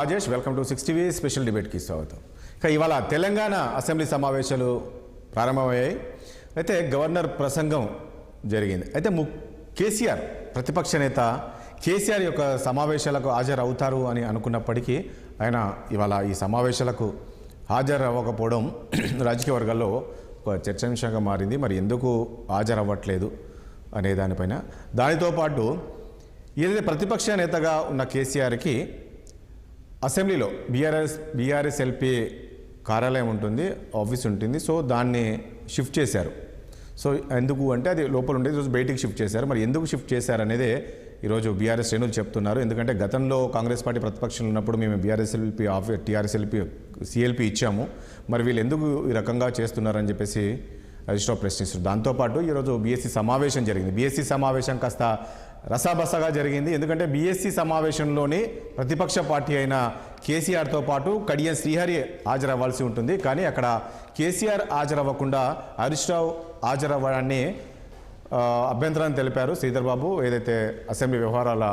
Rajesh welcome to 6 TV special డిబేట్కి స్వాగతం. ఇక ఇవాళ తెలంగాణ అసెంబ్లీ సమావేశాలు ప్రారంభమయ్యాయి. అయితే గవర్నర్ ప్రసంగం జరిగింది. అయితే కేసీఆర్ ప్రతిపక్ష నేత కేసీఆర్ యొక్క సమావేశాలకు హాజరవుతారు అని అనుకున్నప్పటికీ ఆయన ఇవాళ ఈ సమావేశాలకు హాజరవ్వకపోవడం రాజకీయ వర్గాల్లో ఒక చర్చాంశంగా మారింది. మరి ఎందుకు హాజరవ్వట్లేదు అనే దానిపైన, దానితో పాటు ఏదైతే ప్రతిపక్ష నేతగా ఉన్న కేసీఆర్కి అసెంబ్లీలో బీఆర్ఎస్ ఎల్పీ కార్యాలయం ఉంటుంది, ఆఫీస్ ఉంటుంది. సో దాన్ని షిఫ్ట్ చేశారు. సో ఎందుకు అంటే అది లోపల ఉండేది, ఈరోజు బయటికి షిఫ్ట్ చేశారు. మరి ఎందుకు షిఫ్ట్ చేశారు అనేది ఈరోజు బీఆర్ఎస్ శ్రేణులు చెప్తున్నారు. ఎందుకంటే గతంలో కాంగ్రెస్ పార్టీ ప్రతిపక్షంలో ఉన్నప్పుడు మేము టీఆర్ఎస్ ఎల్పీ సిఎల్పీ ఇచ్చాము, మరి వీళ్ళు ఎందుకు ఈ రకంగా చేస్తున్నారని చెప్పేసి రిజిస్టర్ ప్రశ్నిస్తారు. దాంతోపాటు ఈరోజు బీఎస్సీ సమావేశం జరిగింది. బీఎస్సీ సమావేశం కాస్త రసాబసగా జరిగింది. ఎందుకంటే బీఎస్సీ సమావేశంలోని ప్రతిపక్ష పార్టీ అయిన కేసీఆర్తో పాటు కడియం శ్రీహరి హాజరవ్వాల్సి ఉంటుంది. కానీ అక్కడ కేసీఆర్ హాజరవ్వకుండా హరీష్ రావు హాజరవ్వడాన్ని అభ్యంతరాన్ని తెలిపారు. శ్రీధర్ బాబు ఏదైతే అసెంబ్లీ వ్యవహారాల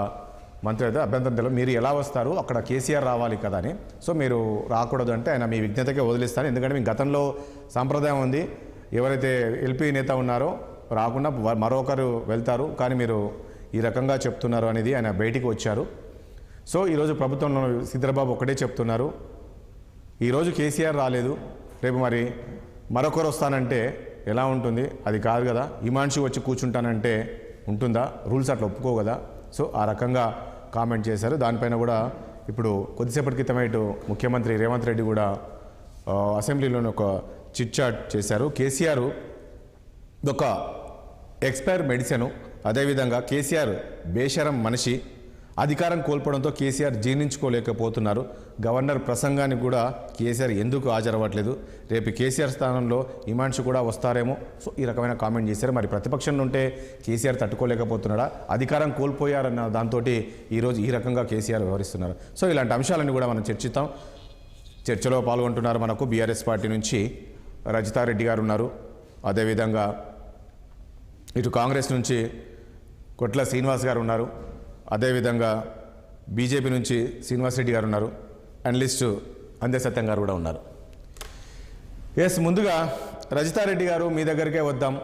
మంత్రి అయితే అభ్యంతరం తెలిపారు, మీరు ఎలా వస్తారు, అక్కడ కేసీఆర్ రావాలి కదా అని. సో మీరు రాకూడదు అంటే ఆయన మీ విజ్ఞతకే వదిలిస్తారు. ఎందుకంటే మీ గతంలో సాంప్రదాయం ఉంది, ఎవరైతే ఎల్పీ నేత ఉన్నారో రాకుండా మరొకరు వెళ్తారు, కానీ మీరు ఈ రకంగా చెప్తున్నారు అనేది ఆయన బయటికి వచ్చారు. సో ఈరోజు ప్రభుత్వంలో శ్రీధర్బాబు ఒకటే చెప్తున్నారు, ఈరోజు కేసీఆర్ రాలేదు, రేపు మరి మరొకరు వస్తానంటే ఎలా ఉంటుంది, అది కాదు కదా. హిమాంశు వచ్చి కూర్చుంటానంటే ఉంటుందా, రూల్స్ అట్లా ఒప్పుకో కదా. సో ఆ రకంగా కామెంట్ చేశారు. దానిపైన కూడా ఇప్పుడు కొద్దిసేపటి క్రితమే ఇటు ముఖ్యమంత్రి రేవంత్ రెడ్డి కూడా అసెంబ్లీలోని ఒక చిట్ చాట్ చేశారు. కేసీఆర్ ఒక ఎక్స్పైర్ మెడిసిన్, అదేవిధంగా కేసీఆర్ బేషరం మనిషి, అధికారం కోల్పోవడంతో కేసీఆర్ జీర్ణించుకోలేకపోతున్నారు. గవర్నర్ ప్రసంగానికి కూడా కేసీఆర్ ఎందుకు హాజరవ్వట్లేదు, రేపు కేసీఆర్ స్థానంలో హిమాంశు కూడా వస్తారేమో. సో ఈ రకమైన కామెంట్ చేశారు. మరి ప్రతిపక్షంలో ఉంటే కేసీఆర్ తట్టుకోలేకపోతున్నాడా, అధికారం కోల్పోయారన్న దాంతో ఈరోజు ఈ రకంగా కేసీఆర్ వ్యవహరిస్తున్నారు. సో ఇలాంటి అంశాలన్నీ కూడా మనం చర్చిస్తాం. చర్చలో పాల్గొంటున్నారు మనకు బీఆర్ఎస్ పార్టీ నుంచి రజితారెడ్డి గారు ఉన్నారు, అదేవిధంగా ఇటు కాంగ్రెస్ నుంచి కొట్ల శ్రీనివాస్ గారు ఉన్నారు, అదేవిధంగా బీజేపీ నుంచి శ్రీనివాస్ రెడ్డి గారు ఉన్నారు, అనలిస్టు అందే సత్యం గారు కూడా ఉన్నారు. ముందుగా రజితారెడ్డి గారు మీ దగ్గరికే వద్దాం.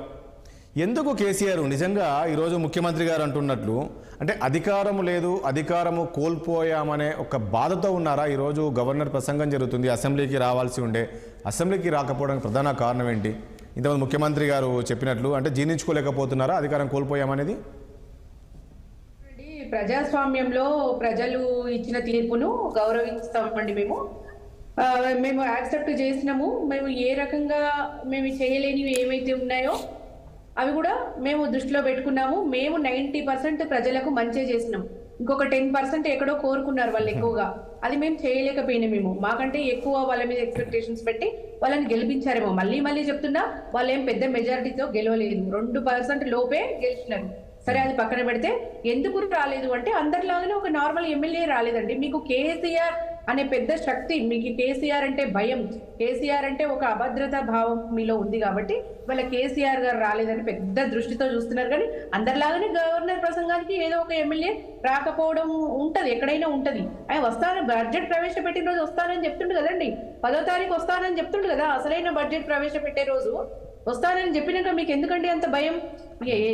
ఎందుకు కేసీఆర్ నిజంగా ఈరోజు ముఖ్యమంత్రి గారు అంటున్నట్లు అంటే అధికారము లేదు, అధికారము కోల్పోయామనే ఒక బాధతో ఉన్నారా? ఈరోజు గవర్నర్ ప్రసంగం జరుగుతుంది, అసెంబ్లీకి రావాల్సి ఉండే, అసెంబ్లీకి రాకపోవడానికి ప్రధాన కారణం ఏంటి? ఇంతమంది ముఖ్యమంత్రి గారు చెప్పినట్లు అంటే జీర్ణించుకోలేకపోతున్నారా అధికారం కోల్పోయామనేది? ప్రజాస్వామ్యంలో ప్రజలు ఇచ్చిన తీర్పును గౌరవిస్తామండి. మేము యాక్సెప్ట్ చేసినాము. మేము ఏ రకంగా మేము చేయలేనివి ఏమైతే ఉన్నాయో అవి కూడా మేము దృష్టిలో పెట్టుకున్నాము. మేము 90% ప్రజలకు మంచి చేసినాం. ఇంకొక 10% ఎక్కడో కోరుకున్నారు వాళ్ళు ఎక్కువగా, అది మేము చేయలేకపోయినామేమో. మాకంటే ఎక్కువ వాళ్ళ మీద ఎక్స్పెక్టేషన్స్ పెట్టి వాళ్ళని గెలిపించారేమో. మళ్ళీ చెప్తున్నా, వాళ్ళు ఏం పెద్ద మెజారిటీతో గెలవలేదు, 2% లోపే గెలిచినారు. సరే, అది పక్కన పెడితే ఎందుకు రాలేదు అంటే అందరిలాగానే ఒక నార్మల్ ఎమ్మెల్యే రాలేదండి. మీకు కేసీఆర్ అనే పెద్ద శక్తి, మీకు కేసీఆర్ అంటే భయం, కేసీఆర్ అంటే ఒక అభద్రతా భావం మీలో ఉంది కాబట్టి వాళ్ళ కేసీఆర్ గారు రాలేదని పెద్ద దృష్టితో చూస్తున్నారు. కానీ అందరిలాగానే గవర్నర్ ప్రసంగానికి ఏదో ఒక ఎమ్మెల్యే రాకపోవడం ఉంటది, ఎక్కడైనా ఉంటది. ఆయన వస్తానని బడ్జెట్ ప్రవేశపెట్టిన రోజు వస్తానని చెప్తుండు కదండి, 10వ తారీఖు వస్తానని చెప్తుండు కదా. అసలైన బడ్జెట్ ప్రవేశపెట్టే రోజు వస్తానని చెప్పినాక మీకు ఎందుకండి అంత భయం?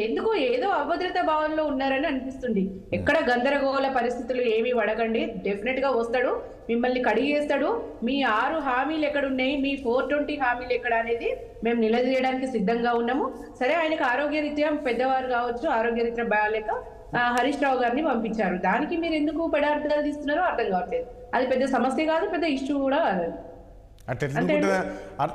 ఎందుకు ఏదో అభద్రతా భావంలో ఉన్నారని అనిపిస్తుంది. ఎక్కడ గందరగోళ పరిస్థితులు ఏమీ పడకండి, డెఫినెట్ గా వస్తాడు, మిమ్మల్ని కడిగేస్తాడు. మీ 6 హామీలు ఎక్కడున్నాయి, మీ 420 హామీలు ఎక్కడ అనేది మేము నిలదీయడానికి సిద్ధంగా ఉన్నాము. సరే, ఆయనకు ఆరోగ్యరీత్యా పెద్దవారు కావచ్చు, ఆరోగ్యరీత్యా బాగాలేక హరీష్ రావు గారిని పంపించారు. దానికి మీరు ఎందుకు పెడార్థాలు తీస్తున్నారో అర్థం కావట్లేదు. అది పెద్ద సమస్య కాదు, పెద్ద ఇష్యూ కూడా కాదు.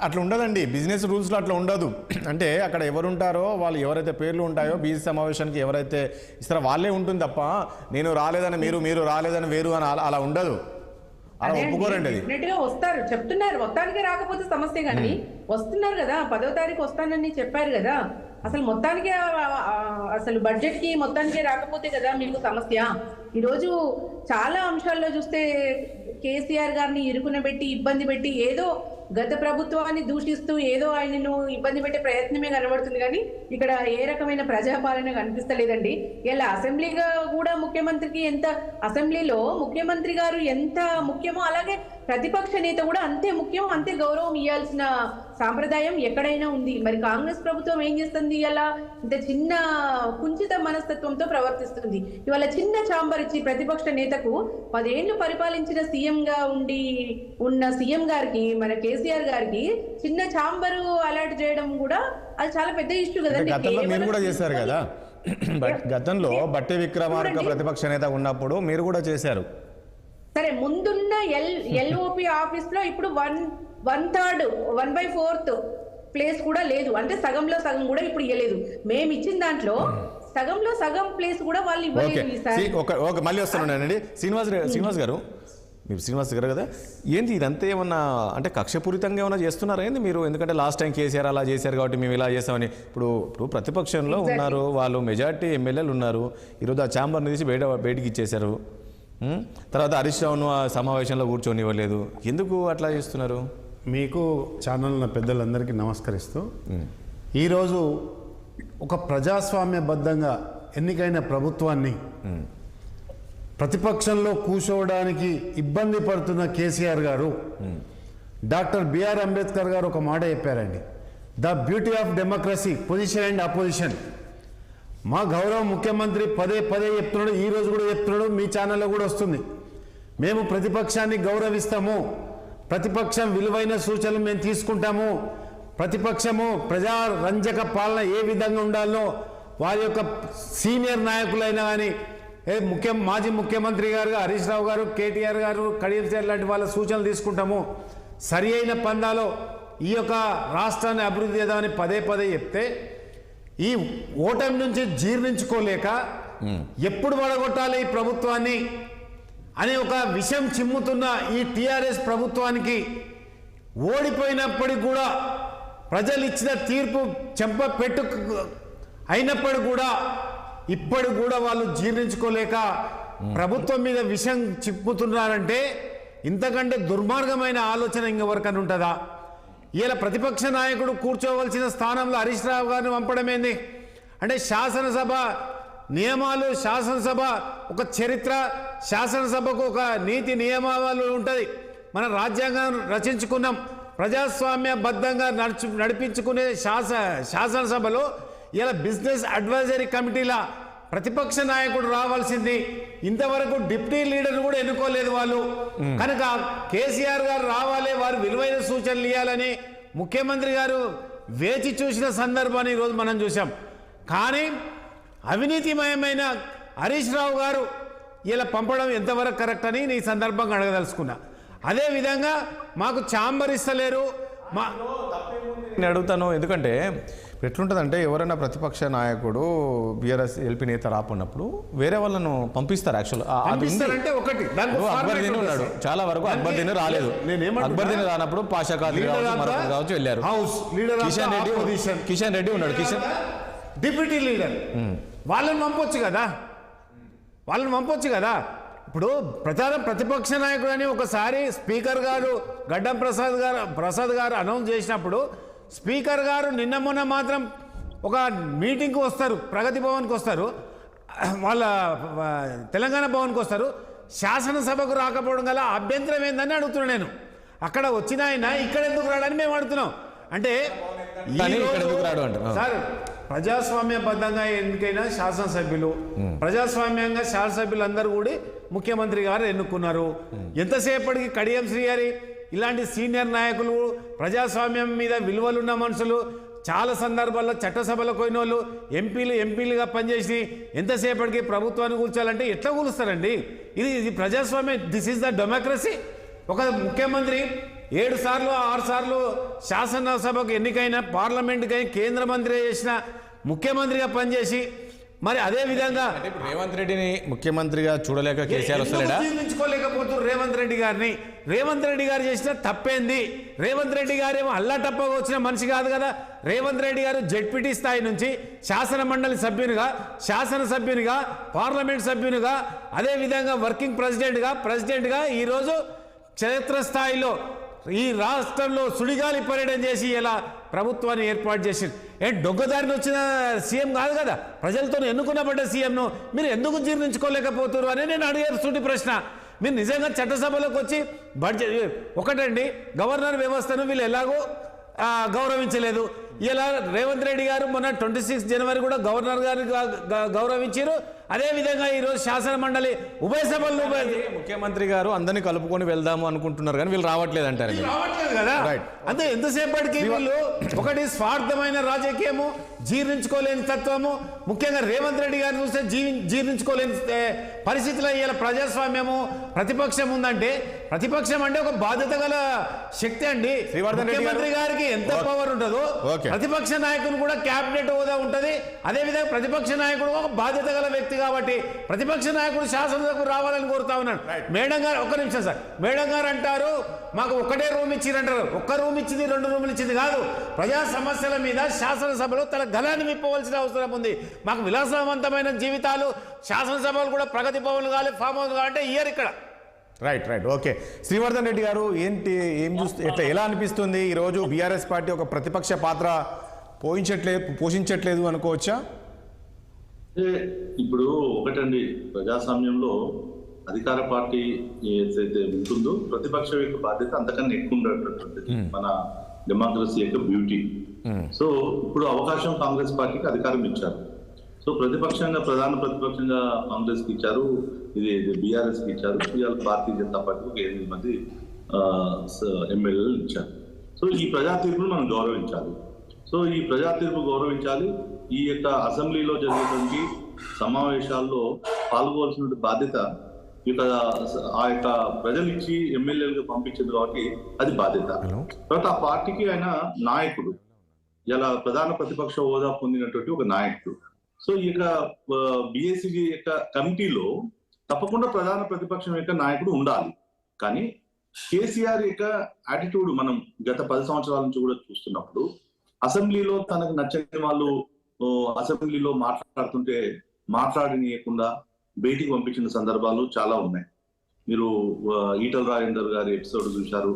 అట్లా ఉండదండి, బిజినెస్ రూల్స్లో అట్లా ఉండదు. అంటే అక్కడ ఎవరుంటారో వాళ్ళు, ఎవరైతే పేర్లు ఉంటాయో బీసీ సమావేశానికి ఎవరైతే ఇస్తారో వాళ్ళే ఉంటుంది తప్ప నేను రాలేదని మీరు రాలేదని వేరు అని అలా ఉండదు. అలా ఒప్పుకోరండి. అది డెఫినెట్గా వస్తారు, చెప్తున్నారు. మొత్తానికి రాకపోతే సమస్య, కానీ వస్తున్నారు కదా. 10వ తారీఖు వస్తానని చెప్పారు కదా. అసలు మొత్తానికి అసలు బడ్జెట్ కి మొత్తానికి రాకపోతే కదా మీకు సమస్య. ఈరోజు చాలా అంశాల్లో చూస్తే కేసీఆర్ గారిని ఇరుకునబెట్టి ఇబ్బంది పెట్టి ఏదో గత ప్రభుత్వాన్ని దూషిస్తూ ఏదో ఆయనను ఇబ్బంది పెట్టే ప్రయత్నమే కనబడుతుంది, కానీ ఇక్కడ ఏ రకమైన ప్రజాపాలన కనిపిస్తలేదండి. ఇలా అసెంబ్లీగా కూడా ముఖ్యమంత్రికి అసెంబ్లీలో ముఖ్యమంత్రి గారు ఎంత ముఖ్యమో అలాగే ప్రతిపక్ష నేత కూడా అంతే ముఖ్యం, అంతే గౌరవం ఇవ్వాల్సిన సాంప్రదాయం ఎక్కడైనా ఉంది. మరి కాంగ్రెస్ ప్రభుత్వం ఏం చేస్తుంది? ఇలా ఇంత చిన్న కుంచిత మనస్తత్వంతో ప్రవర్తిస్తుంది. ఇవాళ చిన్న ఛాంబర్ ఇచ్చి ప్రతిపక్ష నేతకు 10 ఏళ్లు పరిపాలించిన సీఎంగా ఉన్న సీఎం గారికి, మన కేసీఆర్ గారికి చిన్న ఛాంబరు అలర్ట్ చేయడం కూడా అది చాలా పెద్ద ఇష్యూ కదండి. గతంలో మీరు కూడా చేశారు కదా, గతంలో బట్టి విక్రమార్క ప్రతిపక్ష నేత ఉన్నప్పుడు మీరు కూడా చేశారు. సరే, ముందున్న ఎల్ఓపి ఆఫీస్ లో ఇప్పుడు 1/4 ప్లేస్ కూడా లేదు, అంటే సగంలో సగం కూడా ఇప్పుడు ఇవ్వలేదు. మేము ఇచ్చిన దాంట్లో సగంలో సగం ప్లేస్ కూడా వాళ్ళు ఇవ్వలేదు. మళ్ళీ వస్తున్నానండి శ్రీనివాస్ గారు, మీరు శ్రీనివాస్ గారు కదా, ఏంది ఇదంతా ఏమన్నా అంటే కక్షపూరితంగా ఏమన్నా చేస్తున్నారా ఏంది మీరు? ఎందుకంటే లాస్ట్ టైం కేసీఆర్ అలా చేశారు కాబట్టి మేము ఇలా చేస్తామని. ఇప్పుడు ప్రతిపక్షంలో ఉన్నారు వాళ్ళు, మెజార్టీ ఎమ్మెల్యేలు ఉన్నారు. ఈరోజు ఆ ఛాంబర్ని తీసి బయటికి ఇచ్చేశారు. తర్వాత హరీష్ రావును ఆ సమావేశంలో కూర్చొనివ్వలేదు. ఎందుకు అట్లా చేస్తున్నారు? మీకు ఛానల్ పెద్దలందరికీ నమస్కరిస్తూ, ఈరోజు ఒక ప్రజాస్వామ్యబద్ధంగా ఎన్నికైన ప్రభుత్వాన్ని ప్రతిపక్షంలో కూర్చోవడానికి ఇబ్బంది పడుతున్న కేసీఆర్ గారు, డాక్టర్ బిఆర్ అంబేద్కర్ గారు ఒక మాట చెప్పారండి, the beauty of democracy position and opposition. మా గౌరవ ముఖ్యమంత్రి పదే చెప్తున్నాడు, ఈ రోజు కూడా చెప్తున్నాడు, మీ ఛానల్లో కూడా వస్తుంది. మేము ప్రతిపక్షాన్ని గౌరవిస్తాము, ప్రతిపక్షం విలువైన సూచనలు మేము తీసుకుంటాము, ప్రతిపక్షము ప్రజారంజక పాలన ఏ విధంగా ఉండాలో వారి యొక్క సీనియర్ నాయకులైనా కానీ మాజీ ముఖ్యమంత్రి గారు హరీష్ రావు గారు, కేటీఆర్ గారు, కడియం శ్రీహరి లాంటి వాళ్ళ సూచనలు తీసుకుంటాము, సరి అయిన పందాలో ఈ యొక్క రాష్ట్రాన్ని అభివృద్ధి చేద్దామని పదే చెప్తే ఈ ఓటమి నుంచి జీర్ణించుకోలేక ఎప్పుడు పడగొట్టాలి ఈ ప్రభుత్వాన్ని అనే ఒక విషయం చిమ్ముతున్న ఈ టీఆర్ఎస్ ప్రభుత్వానికి ఓడిపోయినప్పటికి కూడా ప్రజలు ఇచ్చిన తీర్పు చెంపపెట్టు అయినప్పటికి కూడా ఇప్పటికి కూడా వాళ్ళు జీర్ణించుకోలేక ప్రభుత్వం మీద విషం చిప్పుతున్నారంటే ఇంతకంటే దుర్మార్గమైన ఆలోచన ఇంకెవరికైనా ఉంటుందా? ఇలా ప్రతిపక్ష నాయకుడు కూర్చోవలసిన స్థానంలో హరీష్ రావు గారిని పంపడమేంది? అంటే శాసనసభ నియమాలు, శాసనసభ ఒక చరిత్ర, శాసనసభకు ఒక నీతి నియమావళి ఉంటుంది. మన రాజ్యాంగం రచించుకున్నాం, ప్రజాస్వామ్యబద్ధంగా నడిపించుకునే శాసనసభలో ఇలా బిజినెస్ అడ్వైజరీ కమిటీల ప్రతిపక్ష నాయకుడు రావాల్సింది. ఇంతవరకు డిప్యూటీ లీడర్ కూడా ఎన్నుకోలేదు వాళ్ళు. కనుక కేసీఆర్ గారు రావాలి, వారు విలువైన సూచనలు ఇవ్వాలని ముఖ్యమంత్రి గారు వేచి చూసిన సందర్భాన్ని ఈరోజు మనం చూసాం. కానీ అవినీతిమయమైన హరీష్ రావు గారు ఇలా పంపడం ఎంతవరకు కరెక్ట్ అని ఈ సందర్భంగా అడగదలుచుకున్నా. అదేవిధంగా మాకు ఛాంబర్ ఇస్తలేరు. నేను అడుగుతాను, ఎందుకంటే ఎట్లుంటుందంటే ఎవరైనా ప్రతిపక్ష నాయకుడు బీఆర్ఎస్ ఎల్పీ నేత రాకున్నప్పుడు వేరే వాళ్ళను పంపిస్తారు. అంటే ఒకటి అక్బర్దీన్ ఉన్నాడు, చాలా వరకు అక్బర్దీన్ రాలేదు. అక్బర్దీన్ రానప్పుడు పాషా ఖాద్రీ కావచ్చు వెళ్ళారు. కిషన్ రెడ్డి ఉన్నాడు, డిప్యూటీ లీడర్, వాళ్ళని పంపొచ్చు కదా. ఇప్పుడు ప్రతిపక్ష నాయకుడు అని ఒకసారి స్పీకర్ గారు గడ్డం ప్రసాద్ గారు అనౌన్స్ చేసినప్పుడు స్పీకర్ గారు నిన్న మొన్న మాత్రం ఒక మీటింగ్కి వస్తారు, ప్రగతి భవన్కి వస్తారు, వాళ్ళ తెలంగాణ భవన్కి వస్తారు. శాసనసభకు రాకపోవడం గల అభ్యంతరం ఏందని అడుగుతున్నాను నేను. అక్కడ వచ్చిన ఆయన ఇక్కడ ఎందుకు రాడని మేము అడుగుతున్నాం. అంటే సార్, ప్రజాస్వామ్యబద్ధంగా ఎన్నికైన శాసనసభ్యులు, ప్రజాస్వామ్యంగా శాసనసభ్యులు అందరూ కూడా ముఖ్యమంత్రి గారు ఎన్నుకున్నారు. ఎంతసేపటికి కడియం శ్రీహరి ఇలాంటి సీనియర్ నాయకులు, ప్రజాస్వామ్యం మీద విలువలున్న మనుషులు, చాలా సందర్భాల్లో చట్టసభలకు పోయిన వాళ్ళు ఎంపీలుగా పనిచేసి ఎంతసేపటికి ప్రభుత్వాన్ని కూర్చోాలంటే ఎట్లా కూలుస్తారండి? ఇది ప్రజాస్వామ్యం. This is the democracy. ఒక ముఖ్యమంత్రి 7 సార్లు 6 సార్లు శాసనసభకు ఎన్నికైన, పార్లమెంటుకై కేంద్ర మంత్రి చేసిన ముఖ్యమంత్రిగా పనిచేసి మరి అదే విధంగా అంటే ఇప్పుడు రేవంత్ రెడ్డిని ముఖ్యమంత్రిగా చూడలేక కేసీఆర్ వస్తలేడా? జీర్ణించుకోలేకపోతున్నారు రేవంత్ రెడ్డి గారిని. రేవంత్ రెడ్డి గారు చేసిన తప్పేంది? రేవంత్ రెడ్డి గారు ఏమో అల్లాటప్పగా వచ్చిన మనిషి కాదు కదా. రేవంత్ రెడ్డి గారు జెడ్పీటీ స్థాయి నుంచి శాసన మండలి సభ్యునిగా, శాసనసభ్యునిగా, పార్లమెంట్ సభ్యునిగా, అదేవిధంగా వర్కింగ్ ప్రెసిడెంట్గా ఈరోజు క్షేత్రస్థాయిలో ఈ రాష్ట్రంలో సుడిగాలి పర్యటన చేసి ఇలా ప్రభుత్వాన్ని ఏర్పాటు చేసి డొగ్గదారిని వచ్చిన సీఎం కాదు కదా. ప్రజలతో ఎన్నుకున్నబడ్డ సీఎంను మీరు ఎందుకు జీర్ణించుకోలేకపోతున్నారు అని నేను అడిగే సూటి ప్రశ్న. మీరు నిజంగా చట్టసభలోకి వచ్చి బడ్జెట్ ఒకటండి, గవర్నర్ వ్యవస్థను వీళ్ళు ఎలాగో గౌరవించలేదు. ఇలా రేవంత్ రెడ్డి గారు మొన్న 26 జనవరి కూడా గవర్నర్ గారిని గౌరవించారు. అదేవిధంగా ఈరోజు శాసన మండలి ఉభయ సభల్లో ముఖ్యమంత్రి గారు అందరినీ కలుపుకొని వెళ్దాము అనుకుంటున్నారు కానీ వీళ్ళు రావట్లేదు అంటారు. రావట్లేదు కదా. అంటే ఎంతసేపటికి వీళ్ళు ఒకటి స్వార్థమైన రాజకీయము, జీర్ణించుకోలేని తత్వము, ముఖ్యంగా రేవంత్ రెడ్డి గారిని చూస్తే జీర్ణించుకోలేని పరిస్థితిలో ఇలా ప్రజాస్వామ్యము ప్రతిపక్షం ఉందంటే, ప్రతిపక్షం అంటే ఒక బాధ్యత గల శక్తి అండి. ముఖ్యమంత్రి గారికి ఎంత పవర్ ఉంటుందో ప్రతిపక్ష నాయకుడు కూడా క్యాబినెట్ హోదా ఉంటుంది. అదేవిధంగా ప్రతిపక్ష నాయకుడు ఒక బాధ్యత గల వ్యక్తి కాబట్టి ప్రతిపక్ష నాయకుడు శాసనసభకు రావాలని కోరుతా ఉన్నాను. మేడం గారు ఒక్క నిమిషం సార్. మేడం గారు అంటారు మాకు ఒకటే రూమ్ ఇచ్చిరంటారు. ఒక్క రూమ్ ఇచ్చింది 2 రూములు ఇచ్చింది కాదు. ప్రజా సమస్యల మీద శాసనసభలో తన గలాన్ని విప్పవలసిన అవసరం ఉంది. మాకు విలాసవంతమైన జీవితాలు, శాసనసభలు కూడా ప్రగతి భవన్లు కావాలి, ఫామ్ హౌస్ కావాలంటే ఇయర్ ఇక్కడ. Right okay. శ్రీవర్ధన్ రెడ్డి గారు ఏం చూస్తే ఎలా అనిపిస్తుంది ఈరోజు బీఆర్ఎస్ పార్టీ ఒక ప్రతిపక్ష పాత్ర పోషించట్లేదు అనుకోవచ్చా? ఇప్పుడు ఒకటండి, ప్రజాస్వామ్యంలో అధికార పార్టీ ఏదైతే ఉంటుందో ప్రతిపక్షం యొక్క బాధ్యత అంతకన్నా ఎక్కువ ఉండేటటువంటిది మన డెమోక్రసీ యొక్క బ్యూటీ. సో ఇప్పుడు అవకాశం కాంగ్రెస్ పార్టీకి అధికారం ఇచ్చారు. సో ప్రధాన ప్రతిపక్షంగా కాంగ్రెస్ కి ఇచ్చారు, ఇది బీఆర్ఎస్ కి ఇచ్చారు, ఇవాళ భారతీయ జనతా పార్టీకి 8 మంది ఎమ్మెల్యేలు ఇచ్చారు. సో ఈ ప్రజా తీర్పును మనం గౌరవించాలి. సో ఈ ప్రజా తీర్పు గౌరవించాలి. ఈ యొక్క అసెంబ్లీలో జరిగేటువంటి సమావేశాల్లో పాల్గొవలసిన బాధ్యత ఆ యొక్క ప్రజలు ఇచ్చి ఎమ్మెల్యేలుగా పంపించింది కాబట్టి అది బాధ్యత. తర్వాత ఆ పార్టీకి ఆయన నాయకుడు, ఇలా ప్రధాన ప్రతిపక్ష హోదా పొందినటువంటి ఒక నాయకుడు. సో ఈ యొక్క బిఎస్సి యొక్క కమిటీలో తప్పకుండా ప్రధాన ప్రతిపక్షం యొక్క నాయకుడు ఉండాలి. కానీ కేసీఆర్ యొక్క యాటిట్యూడ్ మనం గత 10 సంవత్సరాల నుంచి కూడా చూస్తున్నప్పుడు, అసెంబ్లీలో తనకు నచ్చని వాళ్ళు అసెంబ్లీలో మాట్లాడుతుంటే మాట్లాడనీయకుండా బయటికి పంపించిన సందర్భాలు చాలా ఉన్నాయి. మీరు ఈటల రాజేందర్ గారి ఎపిసోడ్ చూశారు.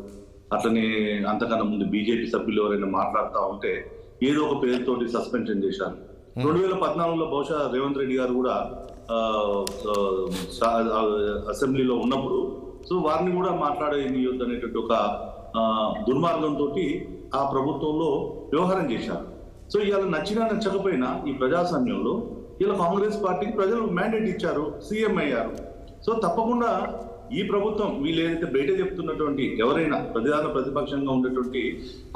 అట్లనే అంతకన్నా ముందు బీజేపీ సభ్యులు ఎవరైనా మాట్లాడుతూ ఉంటే ఏదో ఒక పేరుతోటి సస్పెన్షన్ చేశారు. 2014లో బహుశా రేవంత్ రెడ్డి గారు కూడా అసెంబ్లీలో ఉన్నప్పుడు సో వారిని కూడా మాట్లాడనియొద్దు అనేటువంటి ఒక దుర్మార్గంతో ఆ ప్రభుత్వంలో వ్యవహారం చేశారు. సో ఇవాళ నచ్చకపోయినా ఈ ప్రజాస్వామ్యంలో ఇలా కాంగ్రెస్ పార్టీకి ప్రజలు మ్యాండేట్ ఇచ్చారు, సీఎం అయ్యారు. సో తప్పకుండా ఈ ప్రభుత్వం వీళ్ళు ఏదైతే బయట చెప్తున్నటువంటి ఎవరైనా ప్రధాన ప్రతిపక్షంగా ఉండేటువంటి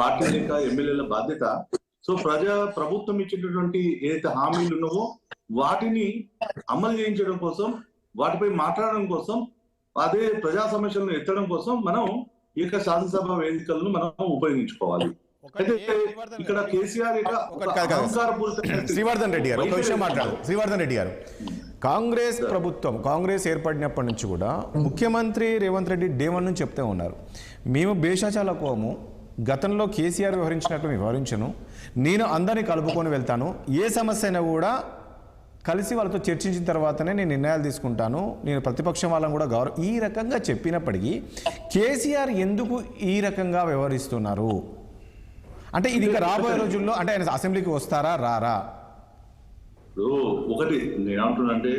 పార్టీ యొక్క ఎమ్మెల్యేల బాధ్యత, సో ప్రభుత్వం ఇచ్చేటటువంటి ఏదైతే హామీలు ఉన్నావో వాటిని అమలు చేయించడం కోసం, వాటిపై మాట్లాడడం కోసం, అదే ప్రజా సమస్యలను ఎత్తడం కోసం మనం ఈ యొక్క శాసనసభ వేదికలను మనం ఉపయోగించుకోవాలి. అయితే ఇక్కడ కేసీఆర్ శ్రీవర్ధన్ రెడ్డి గారు ఒక విషయం మాట్లాడారు. శ్రీవర్ధన్ రెడ్డి గారు, కాంగ్రెస్ ప్రభుత్వం ఎర్పడినప్పటి నుంచి కూడా ముఖ్యమంత్రి రేవంత్ రెడ్డి డే 1 నుంచి చెప్తూ ఉన్నారు, మేము భేషజాలకోము, గతంలో కేసీఆర్ వ్యవహరించినట్టు వ్యవహరించను, నేను అందరినీ కలుపుకొని వెళ్తాను, ఏ సమస్య అయినా కూడా కలిసి వాళ్ళతో చర్చించిన తర్వాతనే నేను నిర్ణయాలు తీసుకుంటాను, నేను ప్రతిపక్షం వాళ్ళని కూడా ఈ రకంగా చెప్పినప్పటికీ కేసీఆర్ ఎందుకు ఈ రకంగా వ్యవహరిస్తున్నారు? అంటే ఇది ఇంకా రాబోయే రోజుల్లో అంటే ఆయన అసెంబ్లీకి వస్తారా రారా? ఇప్పుడు ఒకటి నేనేమంటున్నానంటే,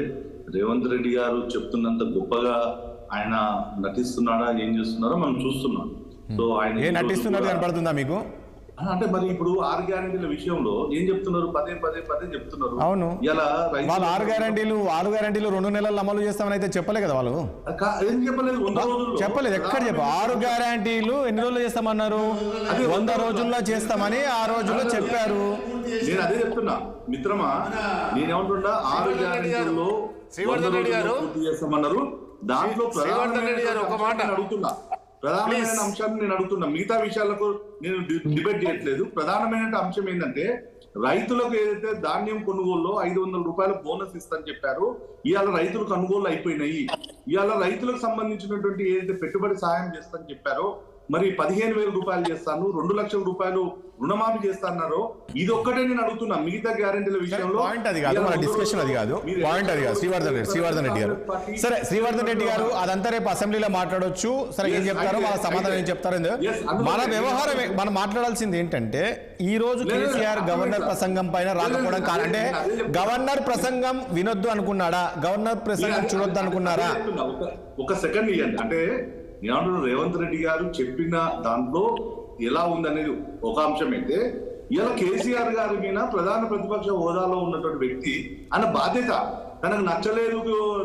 రేవంత్ రెడ్డి గారు చెప్తున్నంత గొప్పగా ఆయన నటిస్తున్నాడా, ఏం చేస్తున్నారో మనం చూస్తున్నాం. సో ఆయన నటిస్తున్నది కనపడుతుందా మీకు? అంటే మరి ఇప్పుడు 6 గ్యారెంటీల విషయంలో ఏం చెప్తున్నారు? పదే చెప్తున్నారు. అవును, వాళ్ళు 6 గ్యారెంటీలు 2 నెలలు అమలు చేస్తామని అయితే చెప్పలే కదా వాళ్ళు. ఏం చెప్పలేదు, 100 రోజులు చెప్పలేదు. ఎక్కడ 6 గ్యారెంటీలు ఎన్ని రోజులు చేస్తామన్నారు? 100 రోజుల్లో చేస్తామని ఆ రోజుల్లో చెప్పారు. నేను అదే చెప్తున్నా మిత్రమా, నేనేమంటున్నా 6 గ్యారెంటీల్లో పూర్తి చేస్తామన్నారు. దాంట్లో అడుగుతున్నా ప్రధానమైన అంశాన్ని నేను అడుగుతున్నా, మిగతా విషయాలకు నేను డిబేట్ చేయట్లేదు. ప్రధానమైన అంశం ఏంటంటే రైతులకు ఏదైతే ధాన్యం కొనుగోలులో 500 రూపాయల బోనస్ ఇస్తారని చెప్పారు, ఇవాళ రైతులు కొనుగోలు అయిపోయినాయి. ఇవాళ రైతులకు సంబంధించినటువంటి ఏదైతే పెట్టుబడి సహాయం చేస్తారని చెప్పారో, మరి 15,000 రూపాయలు చేస్తాను, 2 లక్షల రూపాయలు రుణమాఫీ చేస్తారన్నారో, ఇది ఒక్కటే నేను అడుగుతున్నా. మిగతా గ్యారెంటీల విషయంలో పాయింట్ అది కాదు, మన డిస్కషన్ అది కాదు, పాయింట్ అది కాదు. శ్రీవర్ధన్ రెడ్డి గారు, సరే శ్రీవర్ధన్ రెడ్డి గారు అదంతా రేపు అసెంబ్లీలో మాట్లాడొచ్చు. సరే ఏం చెప్తారో వాళ్ళ సమాధానం ఏం చెప్తారో. మన వ్యవహారం మనం మాట్లాడాల్సింది ఏంటంటే, ఈ రోజు కేసీఆర్ గవర్నర్ ప్రసంగం పైన రాకపోవడం కాదంటే, గవర్నర్ ప్రసంగం వినొద్దు అనుకున్నాడా, గవర్నర్ ప్రసంగం చూడొద్దు అనుకున్నారా? ఒక సెకండ్ ఇవ్వండి. అంటే నేను రేవంత్ రెడ్డి గారు చెప్పిన దాంట్లో ఎలా ఉందనేది ఒక అంశం అయితే, ఇలా కేసీఆర్ గారి మీద ప్రధాన ప్రతిపక్ష హోదాలో ఉన్నటువంటి వ్యక్తి అన్న బాధ్యత, తనకు నచ్చలేదు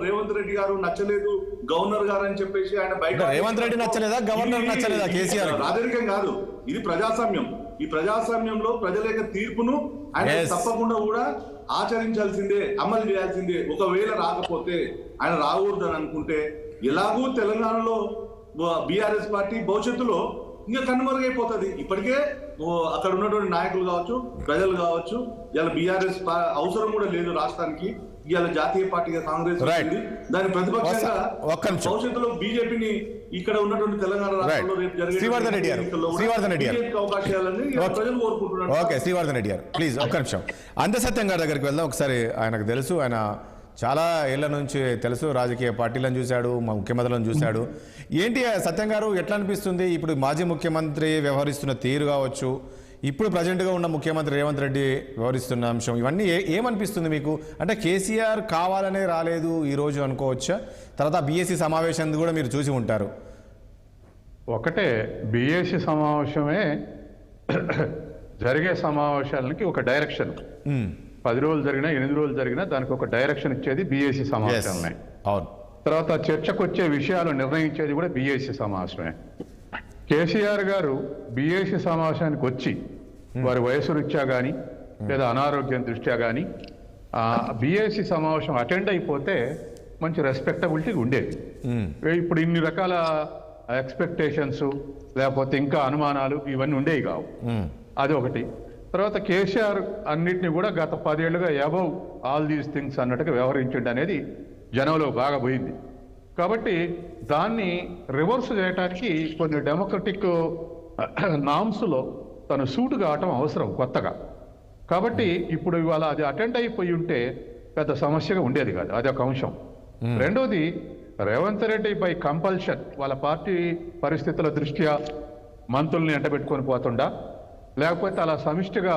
రేవంత్ రెడ్డి గారు, నచ్చలేదు గవర్నర్ గారు అని చెప్పేసి ఆయన బయట, రేవంత్ రెడ్డి నచ్చలేదా, గవర్నర్ నచ్చలేదా కేసీఆర్? రాజరికం కాదు, ఇది ప్రజాస్వామ్యం. ఈ ప్రజాస్వామ్యంలో ప్రజల యొక్క తీర్పును ఆయన తప్పకుండా కూడా ఆచరించాల్సిందే, అమలు చేయాల్సిందే. ఒకవేళ రాకపోతే ఆయన రాకూడదని అనుకుంటే, ఎలాగూ తెలంగాణలో బీఆర్ఎస్ పార్టీ భవిష్యత్తులో ఇంకా కనుమరుగైపోతుంది. ఇప్పటికే అక్కడ ఉన్నటువంటి నాయకులు కావచ్చు, ప్రజలు కావచ్చు, ఇలా బీఆర్ఎస్ అవసరం కూడా లేదు రాష్ట్రానికి. ఇవాళ జాతీయ పార్టీగా కాంగ్రెస్ దాని ప్రతిపక్షంగా భవిష్యత్తులో బీజేపీని ఇక్కడ ఉన్నటువంటి తెలంగాణ రాష్ట్రంలో రేపు జరిగే అవకాశాలని ప్రజలు కోరుకుంటున్నారు. ఓకే, శ్రీవర్ధన్ రెడ్డి గారు ప్లీజ్ ఒక్క నిమిషం. అందసత్యం గారి దగ్గరికి వెళ్దాం ఒకసారి. ఆయనకు తెలుసు, ఆయన చాలా ఏళ్ల నుంచి తెలుసు, రాజకీయ పార్టీలను చూశాడు, మా ముఖ్యమంత్రులను చూశాడు. ఏంటి సత్యం గారు, ఎట్లా అనిపిస్తుంది ఇప్పుడు మాజీ ముఖ్యమంత్రి వ్యవహరిస్తున్న తీరు కావచ్చు, ఇప్పుడు ప్రజెంట్గా ఉన్న ముఖ్యమంత్రి రేవంత్ రెడ్డి వ్యవహరిస్తున్న అంశం, ఇవన్నీ ఏమనిపిస్తుంది మీకు? అంటే కేసీఆర్ కావాలనే రాలేదు ఈరోజు అనుకోవచ్చా? తర్వాత బీఎస్సీ సమావేశం కూడా మీరు చూసి ఉంటారు. ఒకటే, బీఎస్సీ సమావేశమే జరిగే సమావేశాలకి ఒక డైరెక్షన్. 10 రోజులు జరిగినా 8 రోజులు జరిగినా దానికి ఒక డైరెక్షన్ ఇచ్చేది బీఎస్సీ సమావేశమే. తర్వాత చర్చకు వచ్చే విషయాలు నిర్ణయించేది కూడా బీఎస్సీ సమావేశమే. కేసీఆర్ గారు బీఎస్సీ సమావేశానికి వచ్చి వారి వయసు రీత్యా కానీ లేదా అనారోగ్యం దృష్ట్యా కానీ బీఎస్సీ సమావేశం అటెండ్ అయిపోతే మంచి రెస్పెక్టబిలిటీ ఉండేది. ఇప్పుడు ఇన్ని రకాల ఎక్స్పెక్టేషన్స్ లేకపోతే ఇంకా అనుమానాలు ఇవన్నీ ఉండేవి కావు. అది ఒకటి. తర్వాత కేసీఆర్ అన్నిటిని కూడా గత 10 ఏళ్లుగా అబౌవ్ ఆల్ దీస్ థింగ్స్ అన్నట్టుగా వ్యవహరించండి అనేది జనంలో బాగా పోయింది. కాబట్టి దాన్ని రివర్స్ చేయడానికి కొన్ని డెమోక్రటిక్ నామ్స్లో తను సూటు కావటం అవసరం కొత్తగా. కాబట్టి ఇప్పుడు ఇవాళ అది అటెండ్ అయిపోయి ఉంటే పెద్ద సమస్యగా ఉండేది కాదు. అది ఒక అంశం. రెండోది, రేవంత్ రెడ్డి బై కంపల్షన్ వాళ్ళ పార్టీ పరిస్థితుల దృష్ట్యా మంత్రుల్ని ఎంటబెట్టుకొని పోతుండా, లేకపోతే అలా సమిష్టిగా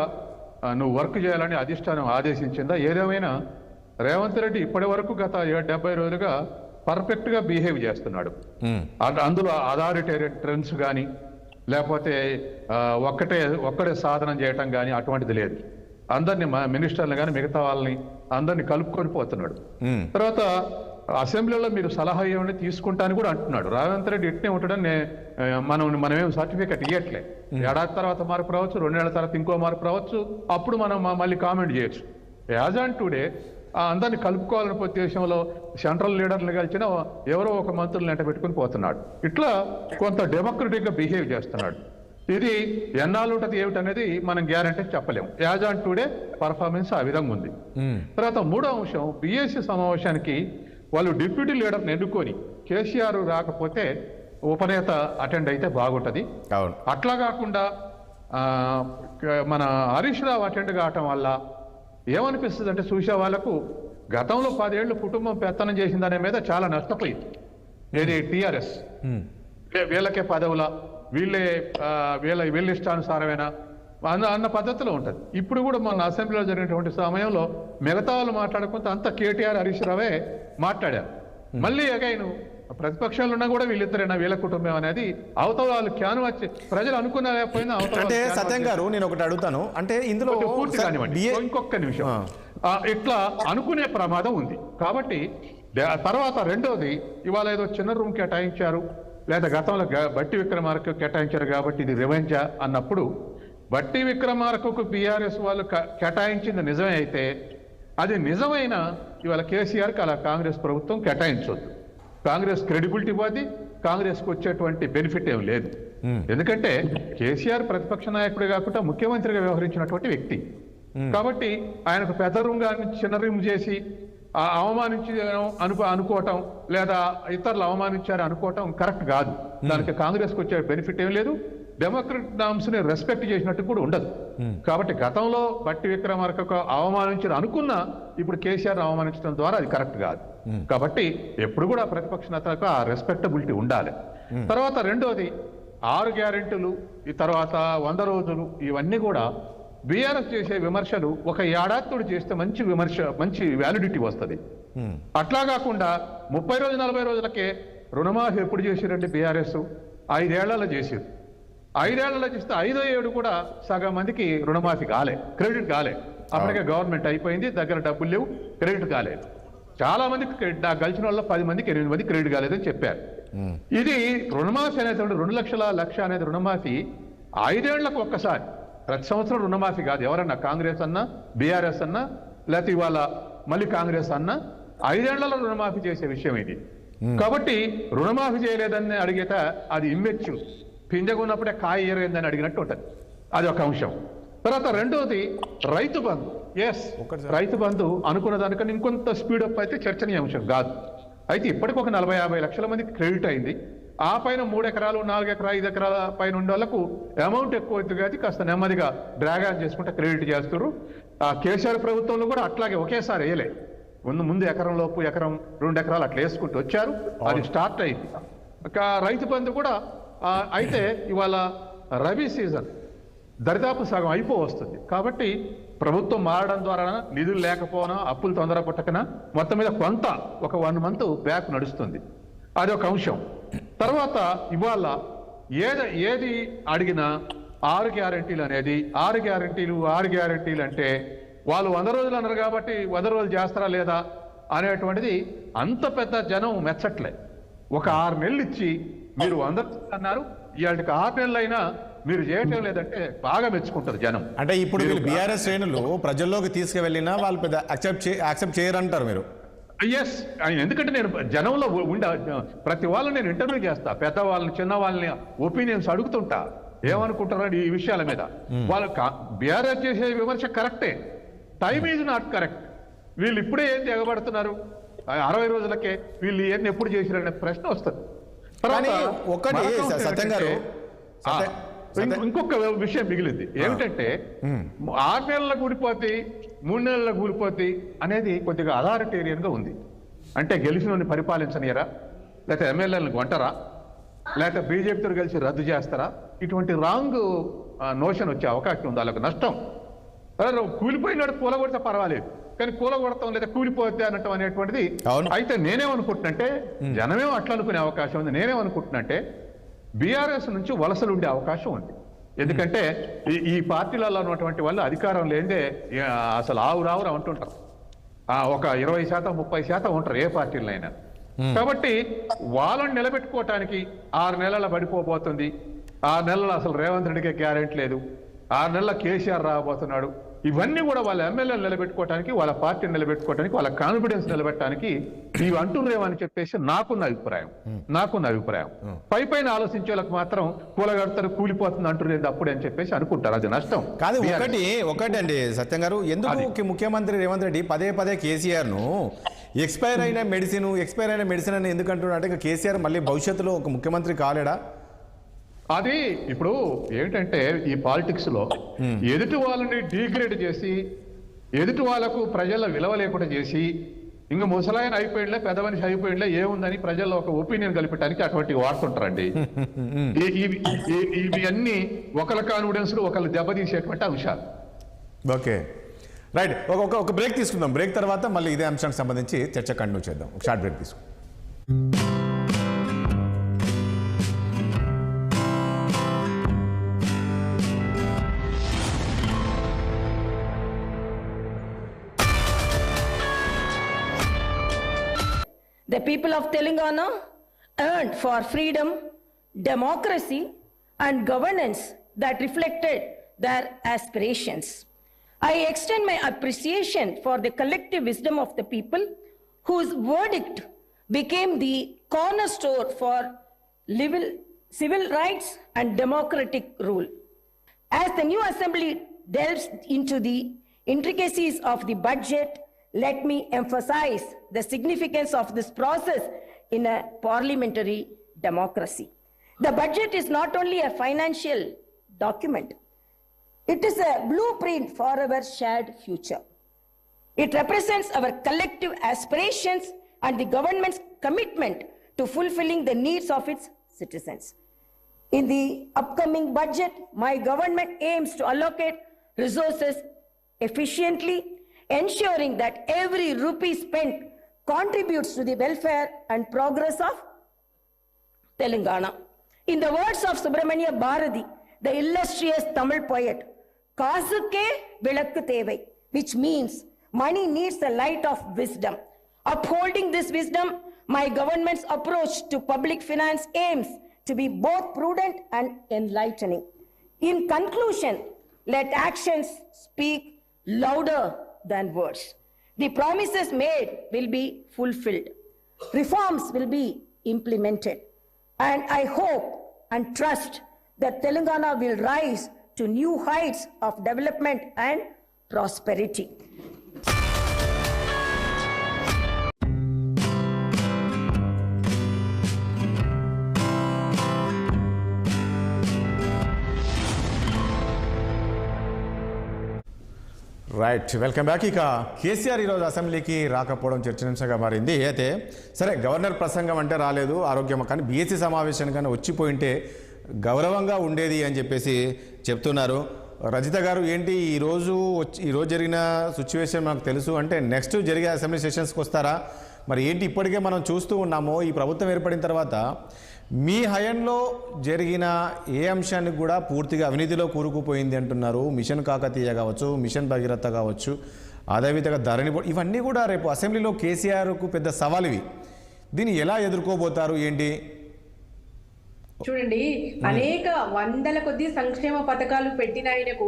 నువ్వు వర్క్ చేయాలని అధిష్టానం ఆదేశించిందా? ఏదేమైనా రేవంత్ రెడ్డి ఇప్పటి వరకు గత 70 రోజులుగా పర్ఫెక్ట్గా బిహేవ్ చేస్తున్నాడు. అందులో అథారిటేరియన్ ట్రెండ్స్ కానీ లేకపోతే ఒక్కడే సాధన చేయటం కానీ అటువంటిది లేదు. అందరినీ మినిస్టర్లు కానీ మిగతా వాళ్ళని అందరినీ కలుపుకొని పోతున్నాడు. తర్వాత అసెంబ్లీలో మీరు సలహా ఏమైనా తీసుకుంటాను కూడా అంటున్నాడు. రేవంత్ రెడ్డి ఇట్నే ఉంటాడని మనమేం సర్టిఫికెట్ ఇవ్వట్లే. ఏడాది తర్వాత మార్పు రావచ్చు, 2 ఏళ్ల తర్వాత ఇంకో మార్పు రావచ్చు, అప్పుడు మనం మళ్ళీ కామెంట్ చేయొచ్చు. యాజ్ ఆన్ టుడే అందరినీ కలుపుకోవాలనే ఉద్దేశంలో సెంట్రల్ లీడర్లు కలిసిన ఎవరో ఒక మంత్రులను ఎంట పెట్టుకుని పోతున్నాడు. ఇట్లా కొంత డెమోక్రటిక్గా బిహేవ్ చేస్తున్నాడు. ఇది ఎన్నాళ్ళు ఉంటుంది ఏమిటనేది మనం గ్యారంటీ చెప్పలేము. యాజ్ ఆన్ టుడే పర్ఫార్మెన్స్ ఆ విధంగా ఉంది. తర్వాత మూడో అంశం, బీఎస్సీ సమావేశానికి వాళ్ళు డిప్యూటీ లీడర్ని ఎన్నుకొని కేసీఆర్ రాకపోతే ఉపనేత అటెండ్ అయితే బాగుంటుంది. అట్లా కాకుండా మన హరీష్ రావు అటెండ్ కావటం వల్ల ఏమనిపిస్తుంది అంటే, చూసే వాళ్ళకు గతంలో 10 ఏళ్ళు కుటుంబం పెత్తనం చేసిందనే మీద చాలా నష్టపోయింది. ఏది టీఆర్ఎస్ వీళ్ళకే పదవుల వీళ్ళ ఇష్టానుసారమేనా అన్న పద్ధతిలో ఉంటుంది. ఇప్పుడు కూడా మన అసెంబ్లీలో జరిగినటువంటి సమయంలో మిగతా వాళ్ళు మాట్లాడుకుంటే అంత కేటీఆర్ హరీష్ రావే మాట్లాడారు. మళ్ళీ అగైన్ ప్రతిపక్షాలు ఉన్నా కూడా వీళ్ళిద్దరైనా వీళ్ళ కుటుంబం అనేది అవతల వాళ్ళు క్యాను వచ్చి ప్రజలు అనుకున్నలేకపోయినా అంటే సత్యం గారు నేను ఒకటి అడుగుతాను. అంటే ఇందులో పూర్తి కానివ్వండి, ఇంకొక నిమిషం. ఇట్లా అనుకునే ప్రమాదం ఉంది. కాబట్టి తర్వాత రెండోది, ఇవాళ ఏదో చిన్న రూమ్ కేటాయించారు లేదా గతంలో బట్టి విక్రమార్క కేటాయించారు కాబట్టి ఇది రివెంజా అన్నప్పుడు, బట్టి విక్రమార్కకు బీఆర్ఎస్ వాళ్ళు కేటాయించింది నిజమే అయితే అది నిజమైన ఇవాళ కేసీఆర్కి అలా కాంగ్రెస్ ప్రభుత్వం కేటాయించవద్దు. కాంగ్రెస్ క్రెడిబిలిటీ పోతే కాంగ్రెస్కి వచ్చేటువంటి బెనిఫిట్ ఏం లేదు. ఎందుకంటే కేసీఆర్ ప్రతిపక్ష నాయకుడే కాకుండా ముఖ్యమంత్రిగా వ్యవహరించినటువంటి వ్యక్తి. కాబట్టి ఆయనకు పెద్ద రూమ్ చిన్న రూమ్ చేసి అవమానించి అనుకోవటం లేదా ఇతరులు అవమానించారు అనుకోవటం కరెక్ట్ కాదు. దానికి కాంగ్రెస్కి వచ్చే బెనిఫిట్ ఏం లేదు, డెమోక్రటిక్ నామ్స్ ని రెస్పెక్ట్ చేసినట్టు కూడా ఉండదు. కాబట్టి గతంలో బట్టి విక్రమార్కకు అవమానించిన అనుకున్నా ఇప్పుడు కేసీఆర్ అవమానించడం ద్వారా అది కరెక్ట్ కాదు. కాబట్టి ఎప్పుడు కూడా ప్రతిపక్ష నేతలకు ఆ రెస్పెక్టబిలిటీ ఉండాలి. తర్వాత రెండోది 6 గ్యారెంటీలు, ఈ తర్వాత 100 రోజులు, ఇవన్నీ కూడా బీఆర్ఎస్ చేసే విమర్శలు ఒక ఏడాది చేస్తే మంచి విమర్శ, మంచి వ్యాలిడిటీ వస్తుంది. అట్లా కాకుండా 30 రోజులు 40 రోజులకే రుణమాఫీ ఎప్పుడు చేసిరండి బీఆర్ఎస్? 5 ఏళ్లలో చేసారు. 5 ఏళ్లలో చేస్తే 5వ ఏడు కూడా సగం మందికి రుణమాఫీ కాలే, క్రెడిట్ కాలే. అప్పటికే గవర్నమెంట్ అయిపోయింది, దగ్గర డబ్బులు లేవు, క్రెడిట్ కాలేదు. చాలా మందికి గెలిచిన వాళ్ళ 10 మందికి 8 మంది క్రెడిట్ కాలేదని చెప్పారు. ఇది రుణమాఫీ అనేది 2 లక్షల లక్ష అనేది రుణమాఫీ 5 ఏళ్లకు ఒక్కసారి, ప్రతి సంవత్సరం రుణమాఫీ కాదు. ఎవరన్నా కాంగ్రెస్ అన్నా బీఆర్ఎస్ అన్నా లేకపోతే ఇవాళ మళ్ళీ కాంగ్రెస్ అన్నా 5 ఏళ్లలో రుణమాఫీ చేసే విషయం ఇది. కాబట్టి రుణమాఫీ చేయలేదని అడిగితే అది ఇమ్మెచ్యూర్, పింజగున్నప్పుడే కాయ ఏరైందని అడిగినట్టు ఉంటుంది. అది ఒక అంశం. తర్వాత రెండోది రైతు బంధు. ఎస్, రైతు బంధు అనుకున్న దానికన్నా ఇంకొంత స్పీడప్ అయితే చర్చనీయాంశం కాదు. అయితే ఇప్పటికి ఒక 40-50 లక్షల మందికి క్రెడిట్ అయింది. ఆ పైన 3 ఎకరాలు 4 ఎకరాలు 5 ఎకరాల పైన ఉండే వాళ్ళకు అమౌంట్ ఎక్కువ అవుతుంది కాబట్టి కాస్త నెమ్మదిగా డ్రాగ్ ఆన్ చేసుకుంటే క్రెడిట్ చేస్తారు. ఆ కేసీఆర్ ప్రభుత్వంలో కూడా అట్లాగే ఒకేసారి వేయలే, ముందు ఎకరం లోపు ఎకరం 2 ఎకరాలు అట్లా వేసుకుంటూ వచ్చారు. అది స్టార్ట్ అయింది. రైతు బంధు కూడా అయితే ఇవాళ రబీ సీజన్ దరిదాపు సగం వస్తుంది. కాబట్టి ప్రభుత్వం మారడం ద్వారా నిధులు లేకపోయినా, అప్పులు తొందర పుట్టకనా, మొత్తం మీద కొంత ఒక 1 మంత్ బ్యాక్ నడుస్తుంది. అది ఒక అంశం. తర్వాత ఇవాళ ఏది అడిగినా 6 గ్యారెంటీలు అనేది 6 గ్యారెంటీలు అంటే వాళ్ళు 100 రోజులు అన్నారు కాబట్టి 100 రోజులు చేస్తారా లేదా అనేటువంటిది అంత పెద్ద జనం మెచ్చట్లే. ఒక 6 నెలలు ఇచ్చి మీరు 100 అన్నారు, ఇవాళకి 6 నెలలు అయినా మీరు చేయటం లేదంటే బాగా మెచ్చుకుంటారు జనం. అంటే ఇప్పుడు బీఆర్ఎస్ శ్రేణులు ప్రజల్లోకి తీసుకువెళ్ళినా వాళ్ళు పెద్ద యాక్సెప్ట్ చేయరంటారు మీరు? ఎస్, ఎందుకంటే నేను జనంలో ప్రతి వాళ్ళని నేను ఇంటర్వ్యూ చేస్తా, పెద్దవాళ్ళని చిన్న వాళ్ళని ఒపీనియన్స్ అడుగుతుంటా, ఏమనుకుంటారు ఈ విషయాల మీద. వాళ్ళు బీఆర్ఎస్ చేసే విమర్శ కరెక్టే, టైం ఈజ్ నాట్ కరెక్ట్. వీళ్ళు ఇప్పుడే ఏం తెగబడుతున్నారు, 60 రోజులకే వీళ్ళు ఏం ఎప్పుడు చేసిరనే ప్రశ్న వస్తుంది. ఒకటి సత్యం గారు, ఇంకొక విషయం మిగిలింది ఏమిటంటే 6 నెలల కూలిపోతే 3 నెలల కూలిపోతే అనేది కొద్దిగా అథారిటేరియన్ గా ఉంది. అంటే గెలిచిన పరిపాలించనియరా, లేకపోతే ఎమ్మెల్యేలను కొంటారా, లేకపోతే బీజేపీతో కలిసి రద్దు చేస్తారా, ఇటువంటి రాంగ్ నోషన్ వచ్చే అవకాశం ఉంది. వాళ్ళకు నష్టం. కూలిపోయినాడు కూలగొడితే పర్వాలేదు, కానీ కూలగొడతాం లేదా కూలిపోతే అనటం అనేటువంటిది. అయితే నేనేమనుకుంటున్నంటే జనమేమో అట్లా అనుకునే అవకాశం ఉంది. నేనేమనుకుంటున్నంటే బీఆర్ఎస్ నుంచి వలసలు ఉండే అవకాశం ఉంది. ఎందుకంటే ఈ పార్టీలలో ఉన్నటువంటి వాళ్ళు అధికారం లేదే అసలు ఆవురావురు అంటుంటారు. ఒక 20% 30% ఉంటారు ఏ పార్టీలో అయినా. కాబట్టి వాళ్ళని నిలబెట్టుకోవటానికి 6 నెలల పడిపోబోతుంది. 6 నెలలు అసలు రేవంత్ రెడ్డికే గ్యారెంటీ లేదు. 6 నెలల కేసీఆర్ రాబోతున్నాడు. ఇవన్నీ కూడా వాళ్ళ ఎమ్మెల్యేలు నిలబెట్టుకోవడానికి, వాళ్ళ పార్టీని నిలబెట్టుకోవడానికి, వాళ్ళ కాన్ఫిడెన్స్ నిలబెట్టడానికి ఇవి అంటున్నారేమని చెప్పేసి నాకున్న అభిప్రాయం. పైన ఆలోచించేలకు మాత్రం కూలగడతారు, కూలిపోతుంది అంటున్నారు అప్పుడే అని చెప్పేసి అనుకుంటారు. అది నష్టం కాదు. ఒకటి అండి సత్యం గారు, ఎందుకు ముఖ్యమంత్రి రేవంత్ రెడ్డి పదే కేసీఆర్ను ఎక్స్పైర్ అయిన మెడిసిన్ అని ఎందుకు అంటున్నాడు? అంటే కేసీఆర్ మళ్ళీ భవిష్యత్తులో ఒక ముఖ్యమంత్రి కాలేడా? అది ఇప్పుడు ఏంటంటే ఈ పాలిటిక్స్ లో ఎదుటి వాళ్ళని డీగ్రేడ్ చేసి, ఎదుటి వాళ్ళకు ప్రజల విలువ లేకుండా చేసి, ఇంకా ముసలాయన అయిపోయిండే, పెద్ద మనిషి అయిపోయిండే, ఏముందని ప్రజల్లో ఒక ఒపీనియన్ కలిపడానికి అటువంటి వాడుతుంటారండి. ఇవి అన్ని ఒకళ్ళ కాన్ఫిడెన్స్ ఒకళ్ళు దెబ్బతీసేటువంటి అంశాలు. Okay, right. ఒక బ్రేక్ తీసుకుందాం. బ్రేక్ తర్వాత మళ్ళీ ఇదే అంశానికి సంబంధించి చర్చ కంటిన్యూ చేద్దాం. ఒక షార్ట్ బ్రేక్ తీసుకుందాం. The people of Telangana earned for freedom, democracy, and governance that reflected their aspirations. I extend my appreciation for the collective wisdom of the people whose verdict became the cornerstone for civil rights and democratic rule. As the new assembly delves into the intricacies of the budget, let me emphasize the significance of this process in a parliamentary democracy. The budget is not only a financial document, it is a blueprint for our shared future. It represents our collective aspirations and the government's commitment to fulfilling the needs of its citizens. In the upcoming budget, my government aims to allocate resources efficiently, ensuring that every rupee spent contributes to the welfare and progress of Telangana. In the words of Subramania Bharati, the illustrious Tamil poet, Kaasukke vilakku thevai, which means money needs the light of wisdom. Upholding this wisdom, my government's approach to public finance aims to be both prudent and enlightening. In conclusion, let actions speak louder than words. The promises made will be fulfilled. Reforms will be implemented. And I hope and trust that Telangana will rise to new heights of development and prosperity. Right, welcome back. ఇక కేసీఆర్ ఈరోజు అసెంబ్లీకి రాకపోవడం చర్చనీయాంశంగా మారింది. అయితే సరే, governor ప్రసంగం అంటే రాలేదు, ఆరోగ్యం, కానీ బీఎస్సీ సమావేశానికన్నా వచ్చిపోయింటే గౌరవంగా ఉండేది అని చెప్పేసి చెప్తున్నారు. రజిత గారు, ఏంటి ఈరోజు జరిగిన సిచ్యువేషన్ మనకు తెలుసు అంటే నెక్స్ట్ జరిగే అసెంబ్లీ సెషన్స్కి వస్తారా? మరి ఏంటి ఇప్పటికే మనం చూస్తూ ఉన్నాము, ఈ ప్రభుత్వం ఏర్పడిన తర్వాత మీ హయాంలో జరిగిన ఏ అంశానికి కూడా పూర్తిగా అవినీతిలో కూరుకుపోయింది అంటున్నారు. మిషన్ కాకతీయ కావచ్చు, మిషన్ భగీరథ కావచ్చు, అదేవిధంగా ధరణి, ఇవన్నీ కూడా రేపు అసెంబ్లీలో కేసీఆర్కు పెద్ద సవాల్ ఇవి. దీన్ని ఎలా ఎదుర్కోబోతారు ఏంటి? చూడండి, అనేక వందల కొద్ది సంక్షేమ పథకాలు పెట్టిన ఆయనకు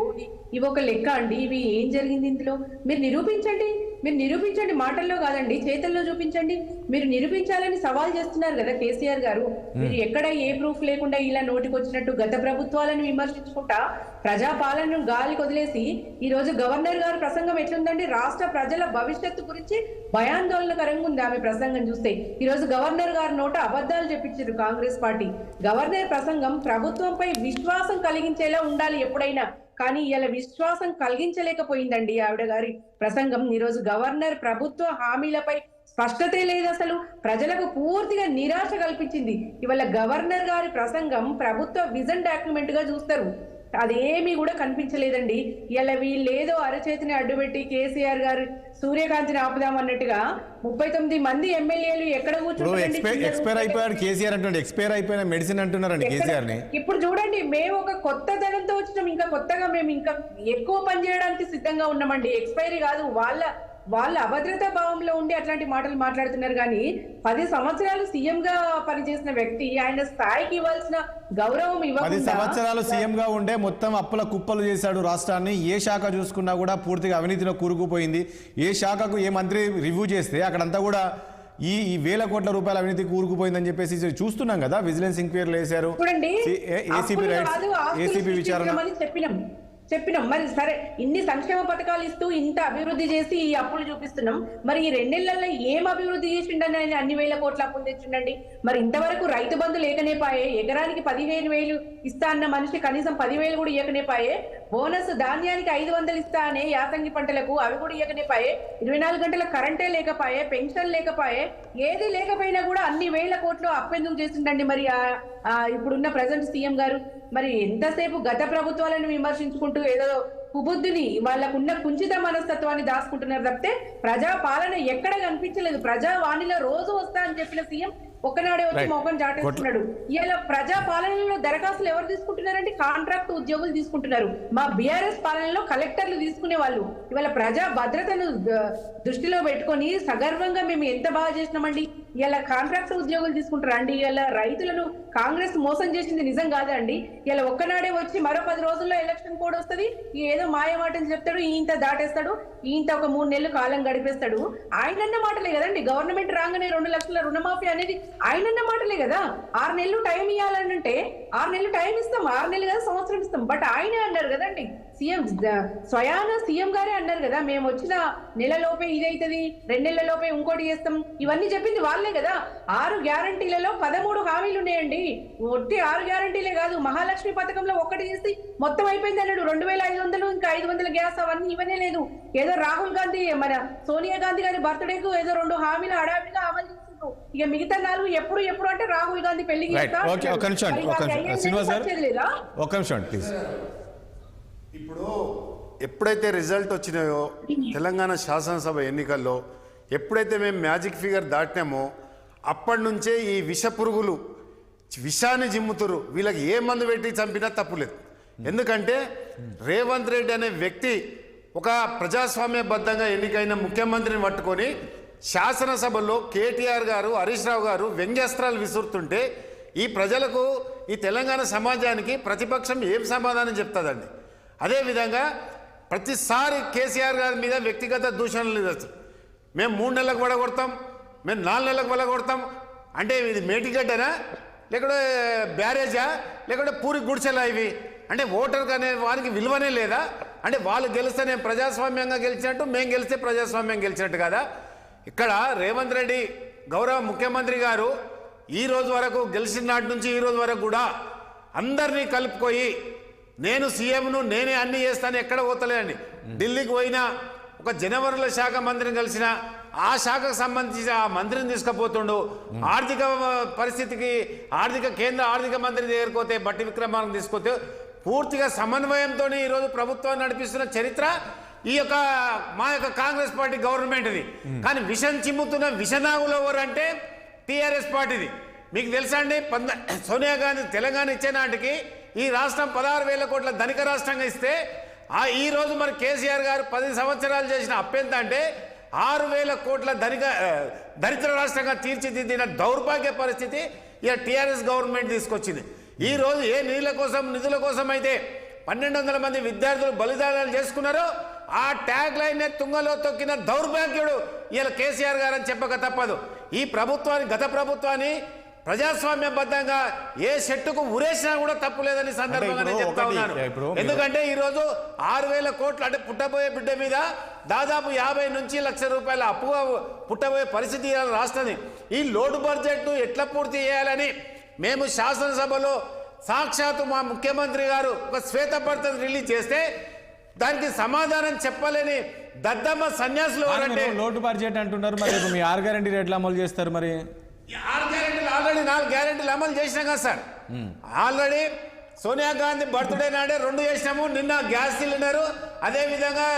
ఇవి ఒక లెక్క అండి. ఇవి ఏం జరిగింది ఇందులో? మీరు నిరూపించండి, మాటల్లో కాదండి, చేతల్లో చూపించండి. మీరు నిరూపించాలని సవాల్ చేస్తున్నారు కదా కేసీఆర్ గారు. మీరు ఎక్కడ ఏ ప్రూఫ్ లేకుండా ఇలా నోటికొచ్చినట్టు గత ప్రభుత్వాలను విమర్శించుకుంటా ప్రజాపాలనను గాలి వదిలేసి ఈ రోజు గవర్నర్ గారు ప్రసంగం ఎట్లుందండి? రాష్ట్ర ప్రజల భవిష్యత్తు గురించి భయాందోళనకరంగా ఉంది ఆమె ప్రసంగం చూస్తే. ఈ రోజు గవర్నర్ గారు నోట అబద్ధాలు చెప్పించారు కాంగ్రెస్ పార్టీ. గవర్నర్ ప్రసంగం ప్రభుత్వంపై విశ్వాసం కలిగించేలా ఉండాలి ఎప్పుడైనా, కానీ ఇలా విశ్వాసం కలిగించలేకపోయిందండి ఆవిడ గారి ప్రసంగం. ఈరోజు గవర్నర్ ప్రభుత్వ హామీలపై స్పష్టతే లేదు, అసలు ప్రజలకు పూర్తిగా నిరాశ కల్పించింది. ఇవాళ గవర్నర్ గారి ప్రసంగం ప్రభుత్వ విజన్ డాక్యుమెంట్ గా చూస్తారు, అదేమీ కూడా కనిపించలేదండి. ఇలా వీళ్ళేదో అరచేతిని అడ్డుపెట్టి కేసీఆర్ గారు సూర్యకాంతిని ఆపుదామన్నట్టుగా 39 మంది ఎమ్మెల్యేలు ఎక్కడ కూర్చుంటారండి? ఎక్స్పైర్ అయిపోయాడు కేసీఆర్ అంటుండే, ఎక్స్పైర్ అయిపోయిన మెడిసిన్ అంటున్నారండి కేసీఆర్ ని. ఇప్పుడు చూడండి, మేము ఒక కొత్త ధనంతో వచ్చినాం, ఇంకా కొత్తగా మేము ఇంకా ఎక్కువ పని చేయడానికి సిద్ధంగా ఉన్నామండి. ఎక్స్పైరీ కాదు, వాళ్ళ అభద్రతా భావంలో ఉండి అట్లాంటి మాటలు మాట్లాడుతున్నారు. కానీ 10 సంవత్సరాలు సీఎం గా పనిచేసిన వ్యక్తి ఆయన స్థాయికి ఇవ్వాల్సిన గౌరవం 10 సంవత్సరాలు సీఎం గా ఉండే మొత్తం అప్పుల కుప్పలు చేశాడు రాష్ట్రాన్ని. ఏ శాఖ చూసుకున్నా కూడా పూర్తిగా అవినీతిలో కూరుకుపోయింది. ఏ శాఖకు ఏ మంత్రి రివ్యూ చేస్తే అక్కడంతా కూడా ఈ వేల కోట్ల రూపాయల అవినీతి కూరుకుపోయిందని చెప్పేసి చూస్తున్నాం కదా. విజిలెన్స్ ఎంక్వైరీలు వేశారు, ఏసీబీ రైట్స్, ఏసీబీ విచారణ చెప్పినాం. మరి సరే, ఇన్ని సంక్షేమ పథకాలు ఇస్తూ ఇంత అభివృద్ధి చేసి ఈ అప్పులు చూపిస్తున్నాం, మరి ఈ 2 నెలల్లో ఏం అభివృద్ధి చేసిండని ఆయన అన్ని వేల కోట్ల అప్పులు తెచ్చిండండి? మరి ఇంతవరకు రైతు బంధు లేకనే పాయే, ఎకరానికి 15,000 ఇస్తా అన్న మనిషి కనీసం 10,000 కూడా ఇవ్వకనే పాయే, బోనస్ ధాన్యానికి 500 ఇస్తా అనే యాసంగి పంటలకు అవి కూడా ఇవ్వకనే పాయే, 24 గంటల కరెంటే లేకపాయే, పెన్షన్ లేకపాయే, ఏది లేకపోయినా కూడా అన్ని వేల కోట్లు అప్పెందుకు చేసిండండి మరి ఇప్పుడున్న ప్రజెంట్ సీఎం గారు? మరి ఎంతసేపు గత ప్రభుత్వాలను విమర్శించుకుంటూ ఏదో కుబుద్ధిని, వాళ్ళకున్న కుంచిత మనస్తత్వాన్ని దాచుకుంటున్నారు తప్పితే ప్రజా పాలన ఎక్కడ కనిపించలేదు. ప్రజా వాణిలో రోజు వస్తా అని చెప్పిన సీఎం ఒక్కనాడే వచ్చి మోకం చాటేస్తున్నాడు. ఇలా ప్రజా పాలనలో దరఖాస్తులు ఎవరు తీసుకుంటున్నారంటే కాంట్రాక్ట్ ఉద్యోగులు తీసుకుంటున్నారు. మా బీఆర్ఎస్ పాలనలో కలెక్టర్లు తీసుకునే వాళ్ళు. ఇవాళ ప్రజా భద్రతను దృష్టిలో పెట్టుకొని సగర్వంగా మేము ఎంత బాగా చేసినామండి, ఇలా కాంట్రాక్ట్ ఉద్యోగులు తీసుకుంటారు అండి. ఇలా రైతులను కాంగ్రెస్ మోసం చేసింది నిజం కాదా అండి? ఇలా ఒక్కనాడే వచ్చి మరో 10 రోజుల్లో ఎలక్షన్ కోడ్ వస్తుంది, ఏదో మాయమాటని చెప్తాడు, ఇంత దాటేస్తాడు, ఇంత ఒక 3 నెలలు కాలం గడిపేస్తాడు. ఆయనన్న మాటలే కదండి. గవర్నమెంట్ రాగానే 2 లక్షల రుణమాఫీ అనేది ఆయనన్న మాటలే కదా. 6 నెలలు టైం ఇవ్వాలని అంటే 6 నెలలు టైం ఇస్తాం, 6 నెలలు కదా సంవత్సరం ఇస్తాం, బట్ ఆయనే అన్నారు కదండి స్వయాన సీఎం గారే అన్నారు కదా, మేము వచ్చిన నెలలోపే ఇదైతుంది, 2 నెలలలోపే ఇంకోటి చేస్తాం, ఇవన్నీ చెప్పింది వాళ్ళే కదా. 6 గ్యారంటీలలో 13 హామీలు ఉన్నాయండి. ఒట్టి 6 గ్యారంటీలే కాదు, మహాలక్ష్మి పథకంలో ఒక్కటి చేసి మొత్తం అయిపోయింది అన్నాడు. 2500 ఇంకా 500 గ్యాస్ అవన్నీ ఇవన్నీ లేదు. ఏదో రాహుల్ గాంధీ మన సోనియా గాంధీ గారి బర్త్డేకు ఏదో 2 హామీలు హడావిడిగా అమలు చేస్తున్నారు. ఇక మిగతా 4 ఎప్పుడు అంటే రాహుల్ గాంధీ పెళ్లికి ఒక నిమిషం శ్రీనివాస్ గారు, ఒక నిమిషం ప్లీజ్. ఇప్పుడు ఎప్పుడైతే రిజల్ట్ వచ్చినాయో తెలంగాణ శాసనసభ ఎన్నికల్లో, ఎప్పుడైతే మేము మ్యాజిక్ ఫిగర్ దాటినామో అప్పటి నుంచే ఈ విష పురుగులు విషాన్ని జిమ్ముతురు. వీళ్ళకి ఏ మందు పెట్టి చంపినా తప్పులేదు. ఎందుకంటే రేవంత్ రెడ్డి అనే వ్యక్తి ఒక ప్రజాస్వామ్యబద్ధంగా ఎన్నికైన ముఖ్యమంత్రిని పట్టుకొని శాసనసభలో కేటీఆర్ గారు, హరీష్ రావు గారు వ్యంగ్యాస్త్రాలు విసురుతుంటే ఈ ప్రజలకు, ఈ తెలంగాణ సమాజానికి ప్రతిపక్షం ఏం సమాధానం చెప్తుందండి? అదేవిధంగా ప్రతిసారి కేసీఆర్ గారి మీద వ్యక్తిగత దూషణలు లేదు. మేము 3 నెలలకు వడగొడతాం, మేము 4 నెలలకు వడగొడతాం అంటే ఇది మేటిగడ్డనా, లేకుంటే బ్యారేజా, లేకుంటే పూరి గుడిసెలా ఇవి? అంటే ఓటర్కి అనే వారికి విలువనే లేదా? అంటే వాళ్ళు గెలిస్తే నేను ప్రజాస్వామ్యంగా గెలిచినట్టు, మేము గెలిస్తే ప్రజాస్వామ్యం గెలిచినట్టు కదా. ఇక్కడ రేవంత్ రెడ్డి గౌరవ ముఖ్యమంత్రి గారు ఈ రోజు వరకు, గెలిచిన నాటి నుంచి ఈ రోజు వరకు కూడా అందరినీ కలుపుకొని నేను సీఎంను, నేనే అన్ని చేస్తాను, ఎక్కడ పోతలేండి. ఢిల్లీకి పోయినా ఒక జనవరుల శాఖ మంత్రిని కలిసిన, ఆ శాఖకు సంబంధించి ఆ మంత్రిని తీసుకుపోతుండు. ఆర్థిక పరిస్థితికి కేంద్ర ఆర్థిక మంత్రి దగ్గరికి పోతే బట్టి విక్రమార్క తీసుకొస్తే పూర్తిగా సమన్వయంతో ఈరోజు ప్రభుత్వాన్ని నడిపిస్తున్న చరిత్ర ఈ యొక్క మా యొక్క కాంగ్రెస్ పార్టీ గవర్నమెంట్ ఇది. కానీ విషం చిమ్ముతున్న విషనాగులు ఎవరంటే టీఆర్ఎస్ పార్టీది. మీకు తెలుసా అండి, సోనియా గాంధీ తెలంగాణ ఇచ్చే నాటికి ఈ రాష్ట్రం 16,000 కోట్ల ధనిక రాష్ట్రంగా ఇస్తే, ఈ రోజు మరి కేసీఆర్ గారు 10 సంవత్సరాలు చేసిన అప్పెంత అంటే 6,000 కోట్ల దరిద్ర రాష్ట్రంగా తీర్చిదిద్దిన దౌర్భాగ్య పరిస్థితి ఇక టీఆర్ఎస్ గవర్నమెంట్ తీసుకొచ్చింది. ఈ రోజు ఏ నిధుల కోసం అయితే 1,200 మంది విద్యార్థులు బలిదానాలు చేసుకున్నారో ఆ ట్యాగ్ లైన్ తుంగలో తొక్కిన దౌర్భాగ్యుడు ఇలా కేసీఆర్ గారు అని చెప్పక తప్పదు. ఈ ప్రభుత్వాన్ని, గత ప్రభుత్వాన్ని ప్రజాస్వామ్యబద్ధంగా ఏ చెట్టుకు ఉరేసినా కూడా తప్పు లేదని సందర్భంగా నేను చెప్తా ఉన్నాను. ఎందుకంటే ఈరోజు 6,000 కోట్లు అంటే పుట్టబోయే బిడ్డ మీద దాదాపు 50 నుంచి లక్ష రూపాయల అప్పుగా పుట్టబోయే పరిస్థితి రాష్ట్రాన్ని. ఈ లోటు బడ్జెట్ ఎట్లా పూర్తి చేయాలని మేము శాసనసభలో సాక్షాత్తు మా ముఖ్యమంత్రి గారు ఒక శ్వేతపత్రం రిలీజ్ చేస్తే దానికి సమాధానం చెప్పలేని దద్దమ్మ సన్యాసులు అంటే లోటు బడ్జెట్ అంటున్నారు. మరి మీ 6 గ్యారెంటీ ఎట్లా అమలు చేస్తారు? మరి 6 గ్యారెంటీలు ఆల్రెడీ 4 గ్యారెంటీలు అమలు చేసినాం కదా sir. Already Sonia Gandhi birthday నాడే 2 చేసినాము. నిన్న గ్యాస్ సిలిండరు, అదేవిధంగా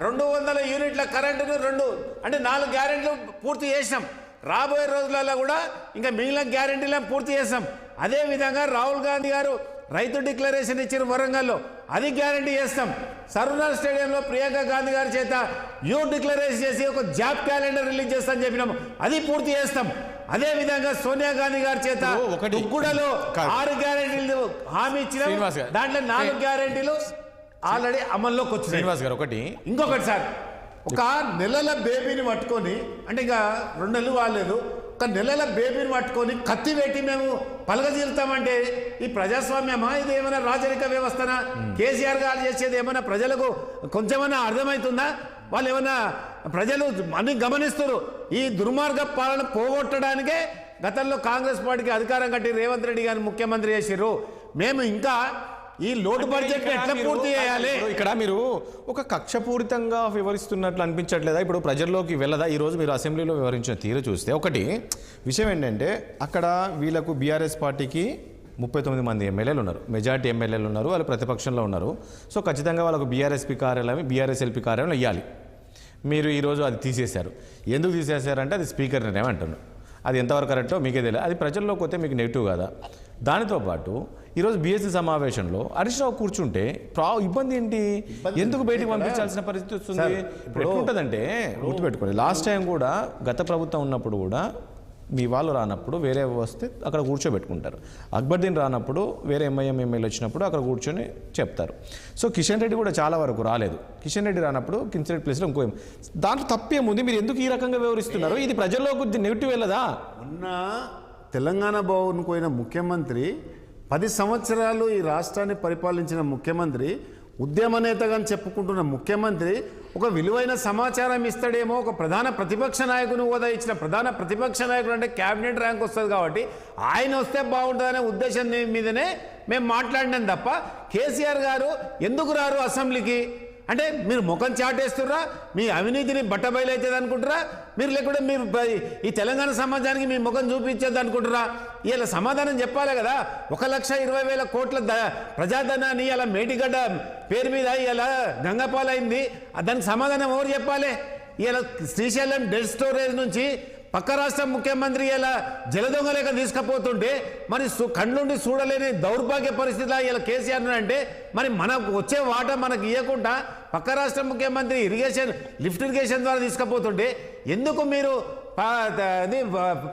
200 యూనిట్ల కరెంటును 2 అంటే 4 గ్యారెంటీలు పూర్తి చేసినాం. రాబోయే రోజులలో కూడా ఇంకా మిగిలిన గ్యారెంటీలను పూర్తి చేస్తాం. అదేవిధంగా రాహుల్ గాంధీ గారు రైతు డిక్లరేషన్ ఇచ్చిన వరంగల్లో, అది గ్యారెంటీ చేస్తాం. సర్వనగర్ స్టేడియంలో ప్రియాంక గాంధీ గారి చేత డిక్లరేషన్ చేసి ఒక జాబ్ క్యాలెండర్ రిలీజ్ చేస్తామని చెప్పినాము, అది పూర్తి చేస్తాం. అదే విధంగా సోనియా గాంధీ గారి చేత ఉక్కుడలో 6 గ్యారెంటీలు హామీ ఇచ్చినాం. దాంట్లో 4 గ్యారెంటీలు ఆల్రెడీ అమల్లోకి వచ్చినాయి. శ్రీనివాస్ గారు ఇంకొకటి సార్, ఒక నెలల బేబీని పట్టుకొని, అంటే ఇంకా 2 నెలలు వాలేదు, ఒక నెలల బేబీని పట్టుకొని కత్తి పెట్టి మేము పలగజీలుతామంటే ఈ ప్రజాస్వామ్యమా? ఇది ఏమైనా రాజరిక వ్యవస్థనా? కేసీఆర్ గారు చేసేది ఏమైనా ప్రజలకు కొంచెమైనా అర్థమవుతుందా? వాళ్ళు ఏమైనా ప్రజలు అన్ని గమనిస్తారు. ఈ దుర్మార్గ పాలన పోగొట్టడానికే గతంలో కాంగ్రెస్ పార్టీకి అధికారం కట్టి రేవంత్ రెడ్డి గారిని ముఖ్యమంత్రి చేసిర్రు. మేము ఇంకా ఈ లోటు బడ్జెట్ ఎట్లా పూర్తి చేయాలి? ఇక్కడ మీరు ఒక కక్షపూరితంగా వివరిస్తున్నట్లు అనిపించట్లేదా? ఇప్పుడు ప్రజల్లోకి వెళ్ళదా? ఈరోజు మీరు అసెంబ్లీలో వివరించిన తీరు చూస్తే ఒకటి విషయం ఏంటంటే, అక్కడ వీళ్ళకు బీఆర్ఎస్ పార్టీకి 39 మంది ఎమ్మెల్యేలు ఉన్నారు, మెజార్టీ ఎమ్మెల్యేలు ఉన్నారు, వాళ్ళు ప్రతిపక్షంలో ఉన్నారు. సో ఖచ్చితంగా వాళ్ళకు బీఆర్ఎస్పీ కార్యాలయం, బీఆర్ఎస్ఎల్పీ కార్యాలయం ఇవ్వాలి. మీరు ఈరోజు అది తీసేశారు. ఎందుకు తీసేశారంటే అది స్పీకర్ నిర్ణయం అంటున్నారు. అది ఎంతవరకు కరెక్టో మీకే తెలియదు. అది ప్రజల్లోకి పోతే మీకు నెగిటివ్ కదా. దానితో పాటు ఈరోజు బీఎస్సీ సమావేశంలో హరీష్ రావు కూర్చుంటే ఇబ్బంది ఏంటి? ఎందుకు బయటకు పంపించాల్సిన పరిస్థితి వస్తుంది? ఇప్పుడు ఎట్లుంటుందంటే గుర్తుపెట్టుకోండి, లాస్ట్ టైం కూడా గత ప్రభుత్వం ఉన్నప్పుడు కూడా మీ వాళ్ళు రానప్పుడు వేరే వస్తే అక్కడ కూర్చోబెట్టుకుంటారు. అక్బర్దీన్ రానప్పుడు వేరే ఎంఐఎం ఎమ్మెల్యే వచ్చినప్పుడు అక్కడ కూర్చొని చెప్తారు. సో కిషన్ రెడ్డి కూడా చాలా వరకు రాలేదు. కిషన్ రెడ్డి రానప్పుడు కిషన్ రెడ్డి ప్లేస్లో ఇంకో దాంట్లో తప్పేముంది? మీరు ఎందుకు ఈ రకంగా వివరిస్తున్నారు? ఇది ప్రజల్లోకి నెగిటివ్ వెళ్ళదా? మొన్న తెలంగాణ భవన్కు పోయిన ముఖ్యమంత్రి 10 సంవత్సరాలు ఈ రాష్ట్రాన్ని పరిపాలించిన ముఖ్యమంత్రి ఉద్యమ నేతగా చెప్పుకుంటున్న ముఖ్యమంత్రి ఒక విలువైన సమాచారం ఇస్తాడేమో, ఒక ప్రధాన ప్రతిపక్ష నాయకుని హోదా ఇచ్చిన ప్రధాన ప్రతిపక్ష నాయకుడు అంటే క్యాబినెట్ ర్యాంక్ వస్తుంది కాబట్టి ఆయన వస్తే బాగుంటుందనే ఉద్దేశం మీదనే మేము మాట్లాడినాం తప్ప కేసీఆర్ గారు ఎందుకు రారు అసెంబ్లీకి అంటే మీరు ముఖం చాటేస్తుర్రా, మీ అవినీతిని బట్టబయలవుతుంది అనుకుంటారా మీరు, లేకుంటే మీరు ఈ తెలంగాణ సమాజానికి మీ ముఖం చూపించేది అనుకుంటారా? ఇలా సమాధానం చెప్పాలి కదా. 1,20,000 కోట్ల ప్రజాధనాన్ని ఇలా మేటిగడ్డ పేరు మీద ఇలా గంగపాలైంది, దానికి సమాధానం ఎవరు చెప్పాలి? ఇలా శ్రీశైలం డెడ్ స్టోరేజ్ నుంచి పక్క రాష్ట్ర ముఖ్యమంత్రి ఇలా జలదొంగలేక తీసుకుపోతుంటే మరి కండ్లుండి చూడలేని దౌర్భాగ్య పరిస్థితిలో ఇలా కేసీఆర్ అంటే మరి మనకు వచ్చే వాటా మనకు ఇవ్వకుండా పక్క రాష్ట్ర ముఖ్యమంత్రి లిఫ్ట్ ఇరిగేషన్ ద్వారా తీసుకుపోతుంటే ఎందుకు మీరు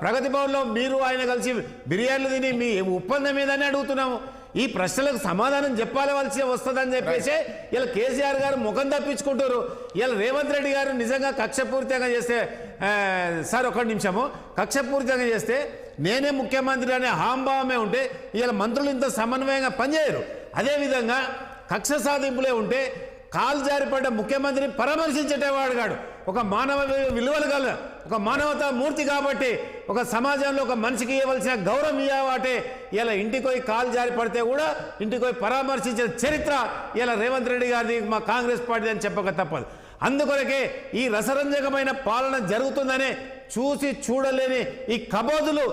ప్రగతి భవన్లో మీరు ఆయన కలిసి బిర్యానీలు తిని మీ ఒప్పందం మీదనే అడుగుతున్నాము. ఈ ప్రశ్నలకు సమాధానం చెప్పాల్సి వస్తుందని చెప్పేసి ఇలా కేసీఆర్ గారు ముఖం తప్పించుకుంటారు. ఇలా రేవంత్ రెడ్డి గారు నిజంగా కక్షపూరితంగా చేస్తే సార్ ఒక్క నిమిషము, కక్షపూరితంగా చేస్తే నేనే ముఖ్యమంత్రి అనే హాంభావమే ఉంటే ఇలా మంత్రులు ఇంత సమన్వయంగా పనిచేయరు. అదేవిధంగా కక్ష సాధింపులే ఉంటే కాలు జారిపడ్డ ముఖ్యమంత్రిని పరామర్శించేటవాడు కాడు. ఒక మానవ విలువలు గల ఒక మానవతా మూర్తి కాబట్టి ఒక సమాజంలో ఒక మనిషికి ఇవ్వవలసిన గౌరవం ఇవ్వబట్టే ఇలా ఇంటికి పోయి కాలు జారి పడితే కూడా ఇంటికి పోయి పరామర్శించిన చరిత్ర ఇలా రేవంత్ రెడ్డి గారిది మా కాంగ్రెస్ పార్టీ అని చెప్పక తప్పదు. అందుకొరకే ఈ రసరంజకమైన పాలన జరుగుతుందనే చూసి చూడలేని ఈ కబోదులు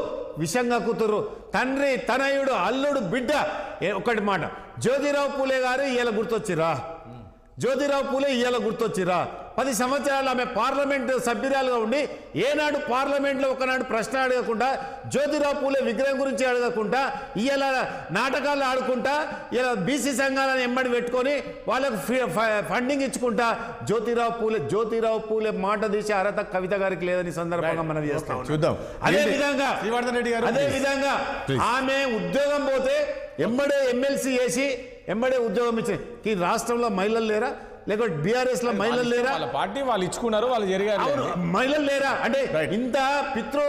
విషంగా కూతురు తండ్రి తనయుడు అల్లుడు బిడ్డ. ఒకటి మాట, జ్యోతిరావు పూలే గారు ఇవాళ గుర్తొచ్చిరా? జ్యోతిరావు పూలే ఇవాళ గుర్తొచ్చిరా? 10 సంవత్సరాలు ఆమె పార్లమెంట్ సభ్యురాలుగా ఉండి ఏనాడు పార్లమెంట్లో ఒకనాడు ప్రశ్న అడగకుండా, జ్యోతిరావు పూలే విగ్రహం గురించి అడగకుండా, ఇవాళ నాటకాలు ఆడుకుంటా, ఇలా బీసీ సంఘాలను ఎంబడి పెట్టుకొని వాళ్ళకు ఫండింగ్ ఇచ్చుకుంటా జ్యోతిరావు పూలే మాట తీసే అర్హత కవిత గారికి లేదని సందర్భంగా మనం చేస్తాం. చూద్దాం. అదే విధంగా ఆమె ఉద్యోగం పోతే ఎంబడే ఎమ్మెల్సీ చేసి ఎంబడే ఉద్యోగం ఇచ్చి ఈ రాష్ట్రంలో మహిళలు లేరా? లేకపోతే బీఆర్ఎస్ లో మహిళలు లేరా? వాళ్ళ పార్టీ వాళ్ళు ఇచ్చుకున్నారు, వాళ్ళు జరిగారు. మహిళలు లేరా అంటే ఇంత పితృ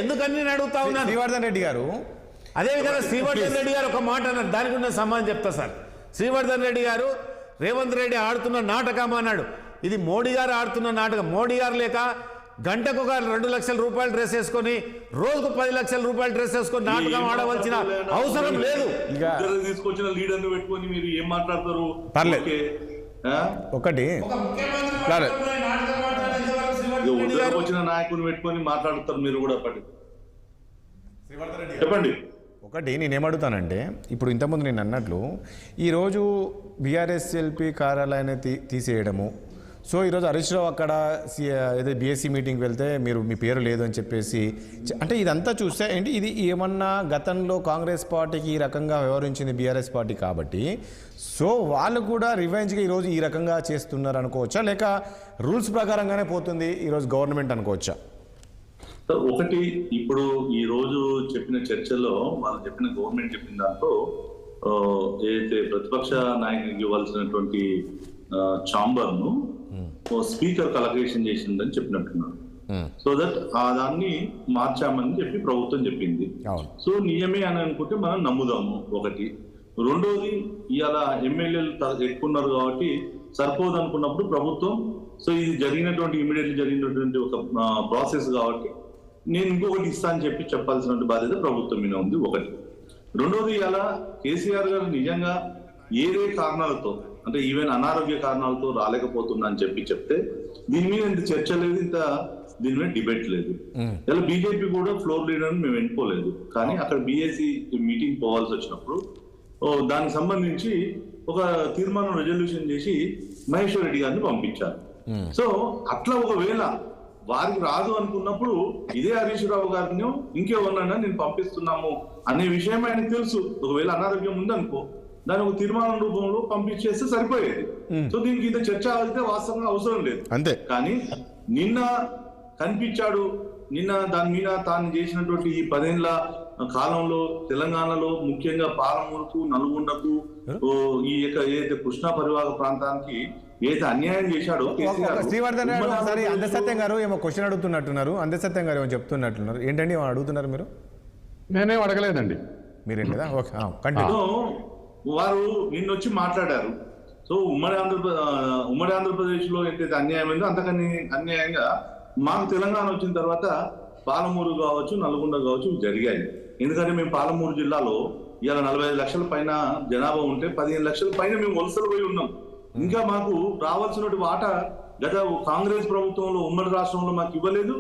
ఎందుకని నేను అడుగుతా ఉన్నాను. శ్రీవర్ధన్ రెడ్డి గారు అదేవిధంగా శ్రీవర్ధన్ రెడ్డి గారు ఒక మాట అన్నారు, దానికి ఉన్న సమాధానం చెప్తా సార్. శ్రీవర్ధన్ రెడ్డి గారు రేవంత్ రెడ్డి ఆడుతున్న నాటకం అన్నాడు. ఇది మోడీ గారు ఆడుతున్న నాటకం. మోడీ గారు లేక గంటకు ఒక 2 లక్షల రూపాయలు డ్రెస్ వేసుకొని రోజుకు 10 లక్షల రూపాయలు డ్రెస్ వేసుకొని నాటకం ఆడవలసిన అవసరం లేదు. తీసుకొచ్చిన లీడర్ని పెట్టుకొని మీరు ఏం మాట్లాడతారు? ఒకటి వచ్చిన నాయకుని పెట్టుకొని మాట్లాడుతారు మీరు కూడా. చెప్పండి. ఒకటి నేనేమడుగుతానంటే, ఇప్పుడు ఇంతకుముందు నేను అన్నట్లు ఈరోజు బీఆర్ఎస్ఎల్పీ కార్యాలయాన్ని తీసేయడము, సో ఈరోజు హరీష్ రావు అక్కడ ఏదో బీఎస్సీ మీటింగ్కి వెళ్తే మీరు మీ పేరు లేదు అని చెప్పేసి, అంటే ఇదంతా చూస్తే ఏంటి, ఇది ఏమన్నా గతంలో కాంగ్రెస్ పార్టీకి ఈ రకంగా వ్యవహరించింది బీఆర్ఎస్ పార్టీ కాబట్టి సో వాళ్ళు కూడా రివెంజ్గా ఈరోజు ఈ రకంగా చేస్తున్నారు అనుకోవచ్చా, లేక రూల్స్ ప్రకారంగానే పోతుంది ఈరోజు గవర్నమెంట్ అనుకోవచ్చా? ఒకటి, ఇప్పుడు ఈ రోజు చెప్పిన చర్చలో వాళ్ళు చెప్పిన గవర్నమెంట్ చెప్పిన దాంట్లో ఏదైతే ప్రతిపక్ష నాయకునికి ఇవ్వాల్సినటువంటి ఛాంబర్ ను స్పీకర్ కలెక్షన్ చేసిందని చెప్పినట్టున్నారు. సో దట్ ఆ దాన్ని మార్చామని చెప్పి ప్రభుత్వం చెప్పింది. సో నిజమే అని అనుకుంటే మనం నమ్ముదాము. ఒకటి. రెండోది, ఇవాళ ఎమ్మెల్యేలు ఎక్కున్నారు కాబట్టి సరిపోదు అనుకున్నప్పుడు ప్రభుత్వం, సో ఇది జరిగినటువంటి ఇమీడియట్లీ జరిగినటువంటి ఒక ప్రాసెస్ కాబట్టి నేను ఇంకొకటి ఇస్తా అని చెప్పి చెప్పాల్సిన బాధ్యత ప్రభుత్వం మీద ఉంది. ఒకటి. రెండోది, ఇవాళ కేసీఆర్ గారు నిజంగా ఏదే కారణాలతో, అంటే ఈవెన్ అనారోగ్య కారణాలతో రాలేకపోతున్నా అని చెప్తే దీని మీద ఇంత చర్చ లేదు, ఇంత దీని మీద డిబేట్ లేదు. ఇలా బీజేపీ కూడా ఫ్లోర్ లీడర్ మేము ఎన్నుకోలేదు, కానీ అక్కడ బీఏసీ మీటింగ్ పోవాల్సి వచ్చినప్పుడు దానికి సంబంధించి ఒక తీర్మానం రెజల్యూషన్ చేసి మహేశ్వర్ రెడ్డి గారిని పంపించారు. సో అట్లా ఒకవేళ వారికి రాదు అనుకున్నప్పుడు ఇదే హరీష్ రావు గారిని ఇంకెవరినైనా నేను పంపిస్తున్నాము అనే విషయం ఆయనకు తెలుసు. ఒకవేళ అనారోగ్యం ఉందనుకో దాని ఒక తీర్మానం రూపంలో పంపించేస్తే సరిపోయేది. సో దీనికి ఇంత చర్చ అయితే వాస్తవంగా అవసరం లేదు. అంతే. కానీ నిన్న కనిపించాడు, నిన్న దాని మీద తాను చేసినటువంటి ఈ 10 ఏళ్ల కాలంలో తెలంగాణలో ముఖ్యంగా పాలమూరుకు, నల్గొండకు, ఈ ఏదైతే కృష్ణా పరివాహక ప్రాంతానికి ఏదైతే అన్యాయం చేశాడో శ్రీవర్ధన్ ఒకసారి అందసత్యం గారు ఏమో క్వశ్చన్ అడుగుతున్నట్టున్నారు. అందసత్యం గారు ఏమో చెప్తున్నట్టున్నారు. ఏంటండి అడుగుతున్నారు మీరు? నేనేం అడగలేదండి. మీరేం లేదా? వారు నిన్నొచ్చి మాట్లాడారు. సో ఉమ్మడి ఆంధ్రప్రదేశ్లో ఎంతైతే అన్యాయమైందో అంతకని అన్యాయంగా మాకు తెలంగాణ వచ్చిన తర్వాత పాలమూరు కావచ్చు, నల్గొండ కావచ్చు జరిగాయి. ఎందుకంటే మేము పాలమూరు జిల్లాలో ఇవాళ 45 లక్షల పైన జనాభా ఉంటే 15 లక్షల పైన మేము వలసలు పోయి ఉన్నాం. ఇంకా మాకు రావాల్సిన వాటా గత కాంగ్రెస్ ప్రభుత్వంలో ఉమ్మడి రాష్ట్రంలో మాకు ఇవ్వలేదు.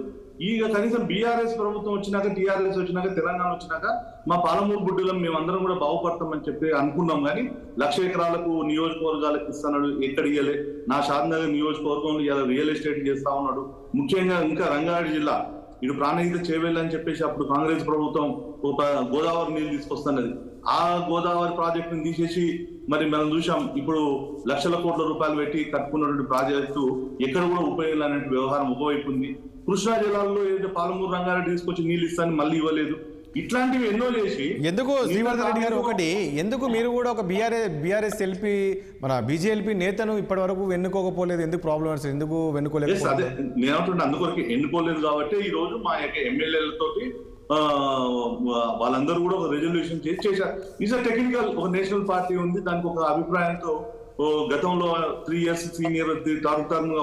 ఇక కనీసం బీఆర్ఎస్ ప్రభుత్వం వచ్చినాక, టీఆర్ఎస్ వచ్చినాక, తెలంగాణ వచ్చినాక మా పాలమూరు గుడ్డులను మేమందరం కూడా బాగుపడతామని చెప్పి అనుకున్నాం. కానీ 1,00,000 ఎకరాలకు నియోజకవర్గాలకు ఇస్తున్నాడు, ఎక్కడ ఇయ్యలే. నా షాద్నగర్ నియోజకవర్గంలో ఇలా రియల్ ఎస్టేట్ చేస్తా ఉన్నాడు. ముఖ్యంగా ఇంకా రంగారెడ్డి జిల్లా ఇటు ప్రాణహిత చేవేళ్ళు అని చెప్పేసి అప్పుడు కాంగ్రెస్ ప్రభుత్వం ఒక గోదావరి నీళ్ళు తీసుకొస్తున్నది. ఆ గోదావరి ప్రాజెక్టును తీసేసి మరి మనం చూసాం ఇప్పుడు లక్షల కోట్ల రూపాయలు పెట్టి కట్టుకున్నటువంటి ప్రాజెక్టు ఎక్కడ కూడా ఉపయోగించాలనే వ్యవహారం ఒకవైపు ఉంది. కృష్ణా జిల్లాలో ఏదైతే పాలమూరు రంగారెడ్డి తీసుకొచ్చి నీళ్ళు ఇస్తాను మళ్ళీ ఇవ్వలేదు. ఇట్లాంటివి ఎన్నో చేసి ఎందుకు శ్రీవర్ధన్ రెడ్డి గారు ఒకటి ఎందుకు మీరు కూడా ఒక బీఆర్ఎస్ ఎల్పీ మన బీజేఎల్పీ నేతను ఇప్పటి వరకు ఎన్నుకోకపోలేదు? ఎందుకు ప్రాబ్లమ్స్ ఎందుకు వెన్నుకోలేదు? అదే నేనంటుంటే అందుకొరకు ఎన్నుకోలేదు కాబట్టి ఈ రోజు మా యొక్క ఎమ్మెల్యేలతోటి వాళ్ళందరూ కూడా ఒక రెజల్యూషన్ చేశారు. ఈజ్ అ టెక్నికల్ ఒక నేషనల్ పార్టీ ఉంది, దానికి ఒక అభిప్రాయంతో గతంలో 3 years సీనియర్ గా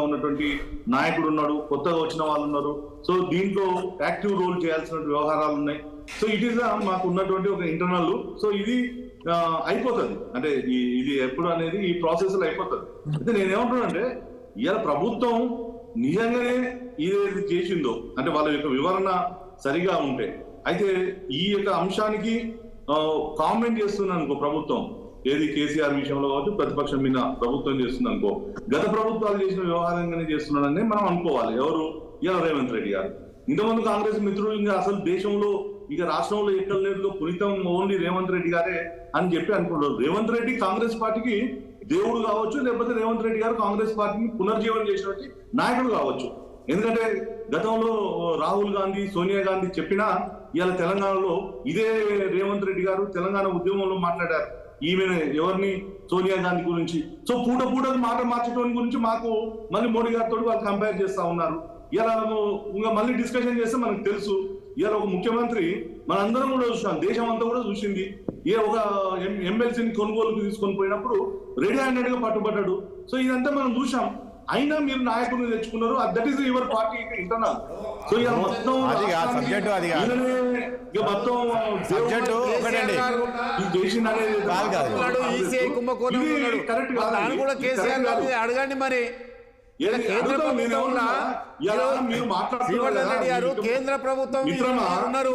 ఉన్నటువంటి నాయకుడు ఉన్నాడు, కొత్తగా వచ్చిన వాళ్ళు ఉన్నారు. సో దీంట్లో యాక్టివ్ రోల్ చేయాల్సిన వ్యవహారాలు ఉన్నాయి. సో ఇట్ ఈస్ మాకు ఉన్నటువంటి ఒక ఇంటర్నల్. సో ఇది అయిపోతుంది, అంటే ఇది ఎప్పుడు అనేది ఈ ప్రాసెస్ లో అయిపోతుంది. అయితే నేనేమంటున్నానంటే ఇవాళ ప్రభుత్వం నిజంగానే ఏదైతే చేసిందో అంటే వాళ్ళ యొక్క వివరణ సరిగా ఉంటే, అయితే ఈ యొక్క అంశానికి కామెంట్ చేస్తున్నాను అనుకో ప్రభుత్వం, ఏది కేసీఆర్ విషయంలో కావచ్చు, ప్రతిపక్షం మీద ప్రభుత్వం చేస్తుంది అనుకో, గత ప్రభుత్వాలు చేసిన వ్యవహారంగానే చేస్తున్నాడని మనం అనుకోవాలి. ఎవరు? ఇలా రేవంత్ రెడ్డి గారు. ఇంతకుముందు కాంగ్రెస్ మిత్రులు ఇంకా అసలు దేశంలో ఇక రాష్ట్రంలో ఎక్కడ లేదు, పునితం ఓన్లీ రేవంత్ రెడ్డి గారే అని చెప్పి అనుకుంటారు. రేవంత్ రెడ్డి కాంగ్రెస్ పార్టీకి దేవుడు కావచ్చు, లేకపోతే రేవంత్ రెడ్డి గారు కాంగ్రెస్ పార్టీని పునర్జీవనం చేసినట్టు నాయకుడు కావచ్చు. ఎందుకంటే గతంలో రాహుల్ గాంధీ, సోనియా గాంధీ చెప్పినా ఇవాళ తెలంగాణలో ఇదే రేవంత్ రెడ్డి గారు తెలంగాణ ఉద్యమంలో మాట్లాడారు. ఈమె ఎవరిని? సోనియా గాంధీ గురించి. సో పూట మాట మార్చడం గురించి మాకు మళ్ళీ మోడీ గారితో వాళ్ళు కంపేర్ చేస్తా ఉన్నారు. ఇలా ఇంకా మళ్ళీ డిస్కషన్ చేస్తే మనకు తెలుసు. ఇవాళ ఒక ముఖ్యమంత్రి మనందరం కూడా చూసాం, దేశం అంతా కూడా చూసింది. ఒక ఎమ్మెల్సీని కొనుగోలుకు తీసుకొని పోయినప్పుడు రెడీ హ్యాండెడ్ గా పట్టుబడ్డాడు. సో ఇదంతా మనం చూసాం. అయినా మీరు నాయకుడిని తెచ్చుకున్నారు. That is your party internal. So ఇక మొత్తం అడగండి మరి. కేంద్ర ప్రభుత్వం మీరున్నారు,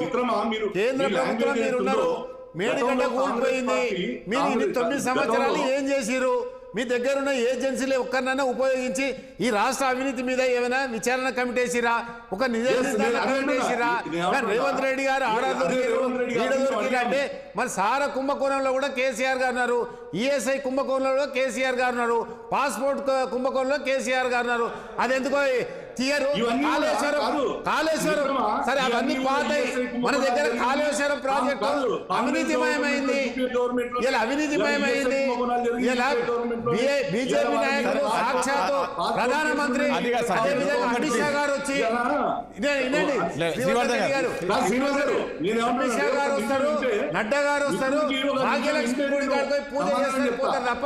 మేడిగడ్డ కూలిపోయింది. మీరు 9 సంవత్సరాలు ఏం చేసిరు? మీ దగ్గర ఉన్న ఏజెన్సీలు ఒక్కరినైనా ఉపయోగించి ఈ రాష్ట్ర అవినీతి మీద ఏమైనా విచారణ కమిటీ వేసిరా? ఒక కమిటీ వేసిరా? రేవంత్ రెడ్డి గారు అంటే మరి సారా కుంభకోణంలో కూడా కేసీఆర్ గారు ఉన్నారు, ఈఎస్ఐ కుంభకోణంలో కేసీఆర్ గారు ఉన్నారు, పాస్పోర్ట్ కుంభకోణంలో కేసీఆర్ గారు ఉన్నారు. అది ఎందుకో తీయరు. కాళేశ్వరం సరే అవన్నీ పాతాయి. మన దగ్గర కాళేశ్వరం ప్రాజెక్టు అవినీతిమయమైంది. ఇలా అవినీతిమయమైంది. ఇలా బీజేపీ నాయకులు సాక్షాత్తు ప్రధానమంత్రి అమిత్ షా గారు వచ్చి అమిత్ షా గారు వస్తారు, నడ్డా గారు వస్తారు, భాగ్యలక్ష్మి గుడి గారితో పూజ చేస్తారు, పోతారు తప్ప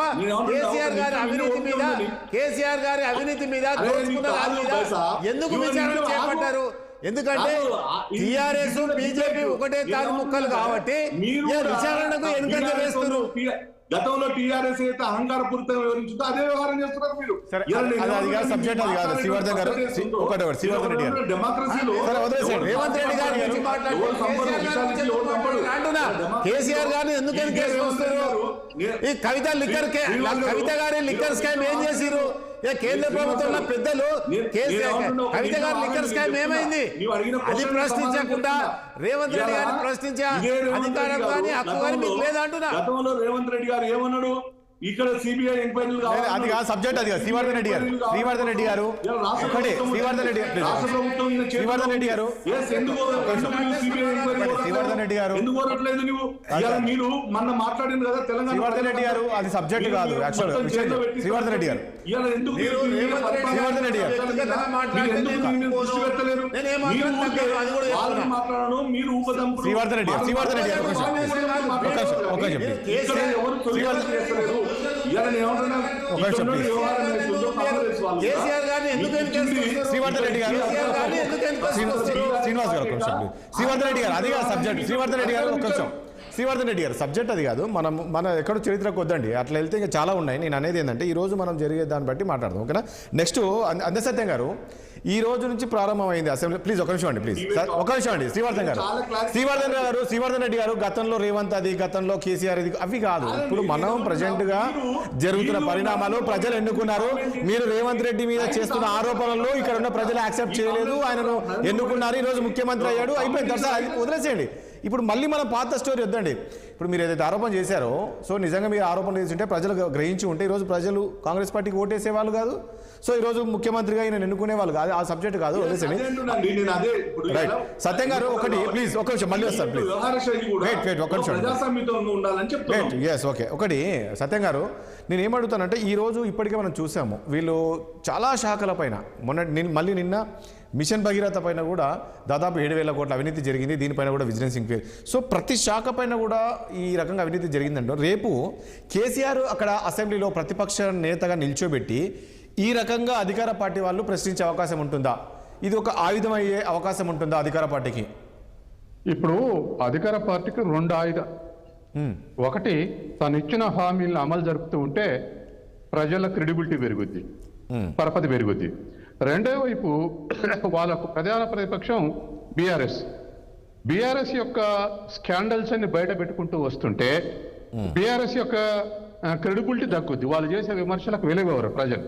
కేసీఆర్ గారి అవినీతి మీద దోచుకున్న దాని మీద ఎందుకు విచారణ చేపట్టారు? ఎందుకంటే టీఆర్ఎస్ బీజేపీ ఒకటే తాను ముక్కలు కాబట్టి విచారణకు వెనుకంజ వేస్తున్నారు. గతంలో టీఆర్ఎస్ అయితే అహంకారపూరితంగా వివరించుందో అదే వ్యవహారం చేస్తున్నారు మీరు. డెమోక్రసీలో కేసీఆర్ గారిని ఎందుకని కేసు వస్తారు? ఈ కవిత గారి లిక్కర్ స్కామ్ ఏం చేసిరు? కేంద్ర ప్రభుత్వంలో పెద్దలు కవిత గారి లిక్కర్ స్కామ్ ఏమైంది? అది ప్రశ్నించకుండా రేవంత్ రెడ్డి గారిని ప్రశ్నించే అధికారం కానీ హక్కు కానీ మీకు లేదంటున్నా. గతంలో రేవంత్ రెడ్డి గారు ఏమన్నాడు? ఇక్కడ సిబిఐ ఎంక్వైరీలు అది కాదు సబ్జెక్ట్, అది కాదు. శ్రీవర్ధన్ రెడ్డి గారు శ్రీవర్ధన్ రెడ్డి గారు ఎందుకు కోరట్లేదు నువ్వు? మీరు మొన్న మాట్లాడింది కదా తెలంగాణ. శ్రీవర్ధన్ రెడ్డి గారు అది సబ్జెక్ట్ కాదు. శ్రీవర్ధన్ రెడ్డి గారు శ్రీవర్ధన్ రెడ్డి గారు శ్రీవర్ధన్ రెడ్డి గారు ఇవాళ నేను ఏమంటున్నా, ఇక్కడ నుండి వ్యవహారం అవుతుందో కాంగ్రెస్ వాళ్ళు కేసీఆర్ గారిని ఎందుకు ఎన్నికేస్తారు? శ్రీవర్ధన్ రెడ్డి గారు కేసీఆర్ గారిని ఎందుకు ఎన్నికేస్తారు? శ్రీనివాస్ గారు ఒక నిమిషం please. శ్రీవర్ధన్ రెడ్డి గారు అది కాదు సబ్జెక్ట్. శ్రీవర్ధన్ రెడ్డి గారు ఒక నిమిషం. శ్రీవర్ధన్ రెడ్డి గారు సబ్జెక్ట్ అది కాదు. మన ఎక్కడో చరిత్రకు వద్దండి, అట్లా వెళ్తే ఇంకా చాలా ఉన్నాయి. నేను అనేది ఏంటంటే ఈ రోజు మనం జరిగే దాన్ని బట్టి మాట్లాడదాం, ఓకేనా? నెక్స్ట్ అందసత్యం గారు, ఈ రోజు నుంచి ప్రారంభమైంది అసెంబ్లీ. ప్లీజ్ ఒక నిమిషం అండి, ప్లీజ్ ఒక నిమిషం అండి. శ్రీవర్ధన్ రెడ్డి గారు గతంలో రేవంత్ అది, గతంలో కేసీఆర్ ఇది, అవి కాదు. ఇప్పుడు మనం ప్రజెంట్ గా జరుగుతున్న పరిణామాలు, ప్రజలు ఎన్నుకున్నారు. మీరు రేవంత్ రెడ్డి మీద చేస్తున్న ఆరోపణలు ఇక్కడ ఉన్న ప్రజలు యాక్సెప్ట్ చేయలేదు, ఆయనను ఎన్నుకున్నారు, ఈ రోజు ముఖ్యమంత్రి అయ్యాడు, అయిపోయింది సార్, అది వదిలేసేయండి. ఇప్పుడు మళ్ళీ మనం పాత స్టోరీ వద్దండి. ఇప్పుడు మీరు ఏదైతే ఆరోపణ చేశారో, సో నిజంగా మీరు ఆరోపణ చేసి ఉంటే, ప్రజలు గ్రహించి ఉంటే ఈరోజు ప్రజలు కాంగ్రెస్ పార్టీకి ఓటేసే వాళ్ళు కాదు, సో ఈరోజు ముఖ్యమంత్రిగా ఆయన ఎన్నుకునే వాళ్ళు కాదు. ఆ సబ్జెక్ట్ కాదు, వదిలేసేయండి. రైట్. సత్యం గారు ఒకటి ప్లీజ్, ఒక నిమిషం మళ్ళీ వస్తారు ప్లీజ్. ఒక నిమిషం. Yes okay. ఒకటి సత్యం గారు, నేను ఏమడుగుతానంటే ఈరోజు ఇప్పటికే మనం చూసాము వీళ్ళు చాలా శాఖల పైన, మళ్ళీ నిన్న మిషన్ భగీరథ పైన కూడా దాదాపు 7,000 కోట్ల అవినీతి జరిగింది. దీనిపైన కూడా విజిలెన్స్ ఎంక్వైరీ. సో ప్రతి శాఖ పైన కూడా ఈ రకంగా అవినీతి జరిగిందంటే, రేపు కేసీఆర్ అక్కడ అసెంబ్లీలో ప్రతిపక్ష నేతగా నిల్చోబెట్టి ఈ రకంగా అధికార పార్టీ వాళ్ళు ప్రశ్నించే అవకాశం ఉంటుందా? ఇది ఒక ఆయుధం అయ్యే అవకాశం ఉంటుందా అధికార పార్టీకి? ఇప్పుడు అధికార పార్టీకి 2 ఆయుధాలు. ఒకటి, తను ఇచ్చిన హామీలను అమలు జరుపుతూ ఉంటే ప్రజల క్రెడిబిలిటీ పెరుగుద్ది, పరపతి పెరుగుద్ది. రెండో వైపు వాళ్ళకు ప్రధాన ప్రతిపక్షం బీఆర్ఎస్ యొక్క స్కాండల్స్ అన్ని బయట పెట్టుకుంటూ వస్తుంటే బీఆర్ఎస్ యొక్క క్రెడిబిలిటీ దక్కుద్ది, వాళ్ళు చేసే విమర్శలకు వెలువెవరు ప్రజలు.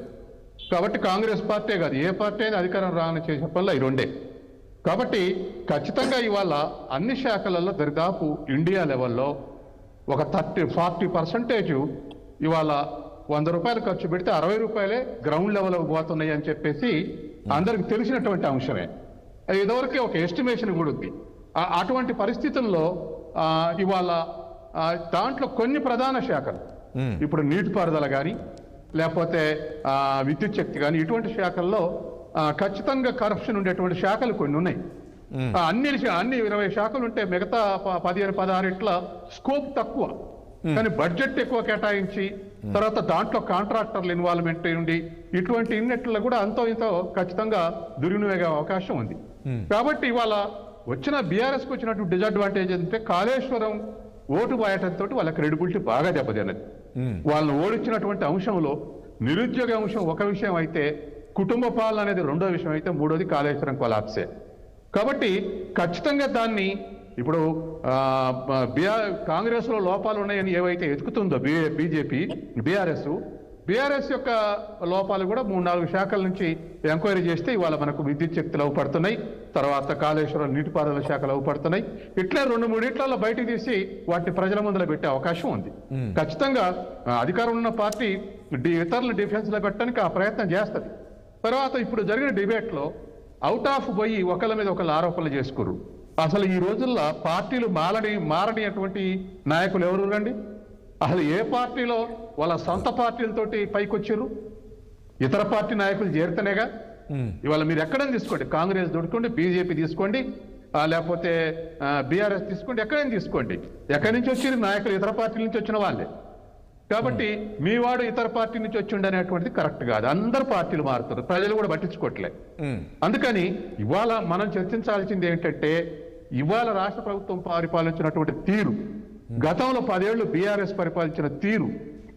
కాబట్టి కాంగ్రెస్ పార్టీ కాదు, ఏ పార్టీ అయినా అధికారం రాని చేసే పనులు ఈ రెండే. కాబట్టి ఖచ్చితంగా ఇవాళ అన్ని శాఖలలో దరిదాపు ఇండియా లెవెల్లో ఒక 40% ఇవాళ 100 రూపాయలు ఖర్చు పెడితే 60 రూపాయలే గ్రౌండ్ లెవెల్ పోతున్నాయి అని చెప్పేసి అందరికి తెలిసినటువంటి అంశమే. ఇదివరకే ఒక ఎస్టిమేషన్ కూడా ఉంది. అటువంటి పరిస్థితుల్లో ఇవాళ దాంట్లో కొన్ని ప్రధాన శాఖలు, ఇప్పుడు నీటిపారుదల కానీ లేకపోతే విద్యుత్ శక్తి కానీ, ఇటువంటి శాఖల్లో ఖచ్చితంగా కరప్షన్ ఉండేటువంటి శాఖలు కొన్ని ఉన్నాయి. అన్ని 20 శాఖలు ఉంటే మిగతా 15-16 ఇట్ల స్కోప్ తక్కువ, కానీ బడ్జెట్ ఎక్కువ కేటాయించి తర్వాత దాంట్లో కాంట్రాక్టర్ల ఇన్వాల్వ్మెంట్ ఉండి ఇటువంటి ఇన్నిట్లో కూడా అంతో ఇంతో ఖచ్చితంగా దుర్వినియోగ అవకాశం ఉంది. కాబట్టి ఇవాళ వచ్చిన బీఆర్ఎస్కి వచ్చినటువంటి డిసడ్వాంటేజ్ అంటే కాళేశ్వరం ఓటు బాయటంతో వాళ్ళ క్రెడిబిలిటీ బాగా దెబ్బతిన్నది. వాళ్ళని ఓడించినటువంటి అంశంలో నిరుద్యోగ అంశం ఒక విషయం అయితే, కుటుంబ పాలన అనేది రెండో విషయం అయితే, మూడోది కాళేశ్వరం కొలాప్సే. కాబట్టి ఖచ్చితంగా దాన్ని ఇప్పుడు కాంగ్రెస్ లో లోపాలు ఉన్నాయని ఏవైతే ఎదుగుతుందో బీఆర్ఎస్ యొక్క లోపాలు కూడా 3-4 శాఖల నుంచి ఎంక్వైరీ చేస్తే ఇవాళ మనకు విద్యుత్ శక్తులు అవుపడుతున్నాయి, తర్వాత కాళేశ్వరం నీటిపారుదల శాఖలు అవుపడుతున్నాయి. ఇట్లా 2-3 ఇట్లలో బయటకు తీసి వాటిని ప్రజల ముందర పెట్టే అవకాశం ఉంది. ఖచ్చితంగా అధికారం ఉన్న పార్టీ ఇతరుల డిఫెన్స్ లో పెట్టడానికి ఆ ప్రయత్నం చేస్తుంది. తర్వాత ఇప్పుడు జరిగిన డిబేట్ లో అవుట్ ఆఫ్ పోయి ఒకళ్ళ మీద ఒకళ్ళు ఆరోపణలు చేసుకోరు. అసలు ఈ రోజుల్లో పార్టీలు మారని అటువంటి నాయకులు ఎవరు రండి? అసలు ఏ పార్టీలో వాళ్ళ సొంత పార్టీలతోటి పైకొచ్చారు? ఇతర పార్టీ నాయకులు చేరితేనేగా. ఇవాళ మీరు ఎక్కడైనా తీసుకోండి, కాంగ్రెస్ దొరుకుకోండి, బీజేపీ తీసుకోండి, లేకపోతే బీఆర్ఎస్ తీసుకోండి, ఎక్కడైనా తీసుకోండి, ఎక్కడి నుంచి వచ్చిన నాయకులు ఇతర పార్టీల నుంచి వచ్చిన వాళ్ళే. కాబట్టి మీ వాడు ఇతర పార్టీ నుంచి వచ్చి ఉండనేటువంటిది కరెక్ట్ కాదు. అందరు పార్టీలు మారుతారు, ప్రజలు కూడా పట్టించుకోవట్లే. అందుకని ఇవాళ మనం చర్చించాల్సింది ఏంటంటే, ఇవాళ రాష్ట్ర ప్రభుత్వం పరిపాలించినటువంటి తీరు, గతంలో 10 ఏళ్లు బీఆర్ఎస్ పరిపాలించిన తీరు,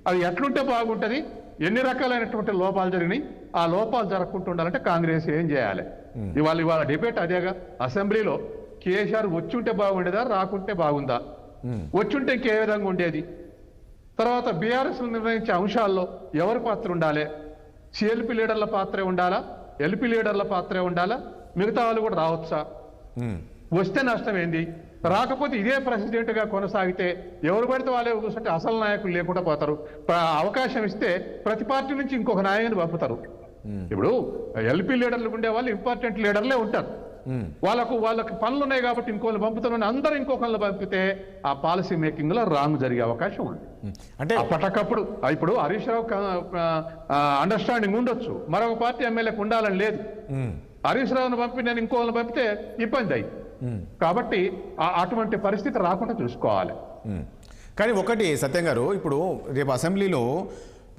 అది ఎట్లుంటే బాగుంటది, ఎన్ని రకాలైనటువంటి లోపాలు జరిగినాయి, ఆ లోపాలు జరగకుండా ఉండాలంటే కాంగ్రెస్ ఏం చేయాలి? ఇవాళ డిబేట్ అదేగా. అసెంబ్లీలో కేసీఆర్ వచ్చుంటే బాగుండేదా, రాకుంటే బాగుందా? వచ్చుంటే ఇంకే విధంగా ఉండేది? తర్వాత బీఆర్ఎస్ నిర్ణయించే అంశాల్లో ఎవరి పాత్ర ఉండాలి? సిఎల్పి లీడర్ల పాత్రే ఉండాలా, ఎల్పి లీడర్ల పాత్రే ఉండాలా, మిగతా వాళ్ళు కూడా రావచ్చా? వస్తే నష్టం ఏంది? రాకపోతే ఇదే ప్రెసిడెంట్ గా కొనసాగితే ఎవరు పడితే వాళ్ళే కూర్చుంటే అసలు నాయకులు లేకుండా పోతారు. అవకాశం ఇస్తే ప్రతి పార్టీ నుంచి ఇంకొక నాయకుని పంపుతారు. ఇప్పుడు ఎల్పి లీడర్లు ఉండే వాళ్ళు ఇంపార్టెంట్ లీడర్లే ఉంటారు. వాళ్ళకు పనులు ఉన్నాయి కాబట్టి ఇంకోళ్ళు పంపుతున్నాను, అందరూ ఇంకొకళ్ళు పంపితే ఆ పాలసీ మేకింగ్ లో రాంగ్ జరిగే అవకాశం ఉంది. అంటే అప్పటికప్పుడు ఇప్పుడు హరీష్ రావు అండర్స్టాండింగ్ ఉండొచ్చు, మరొక పార్టీ ఎమ్మెల్యేకి ఉండాలని లేదు. హరీష్ రావును పంపి నేను ఇంకోళ్ళని పంపితే ఇబ్బంది అయ్యి, కాబట్టి అటువంటి పరిస్థితి రాకుండా చూసుకోవాలి. కానీ ఒకటి సత్యం గారు, ఇప్పుడు రేపు అసెంబ్లీలో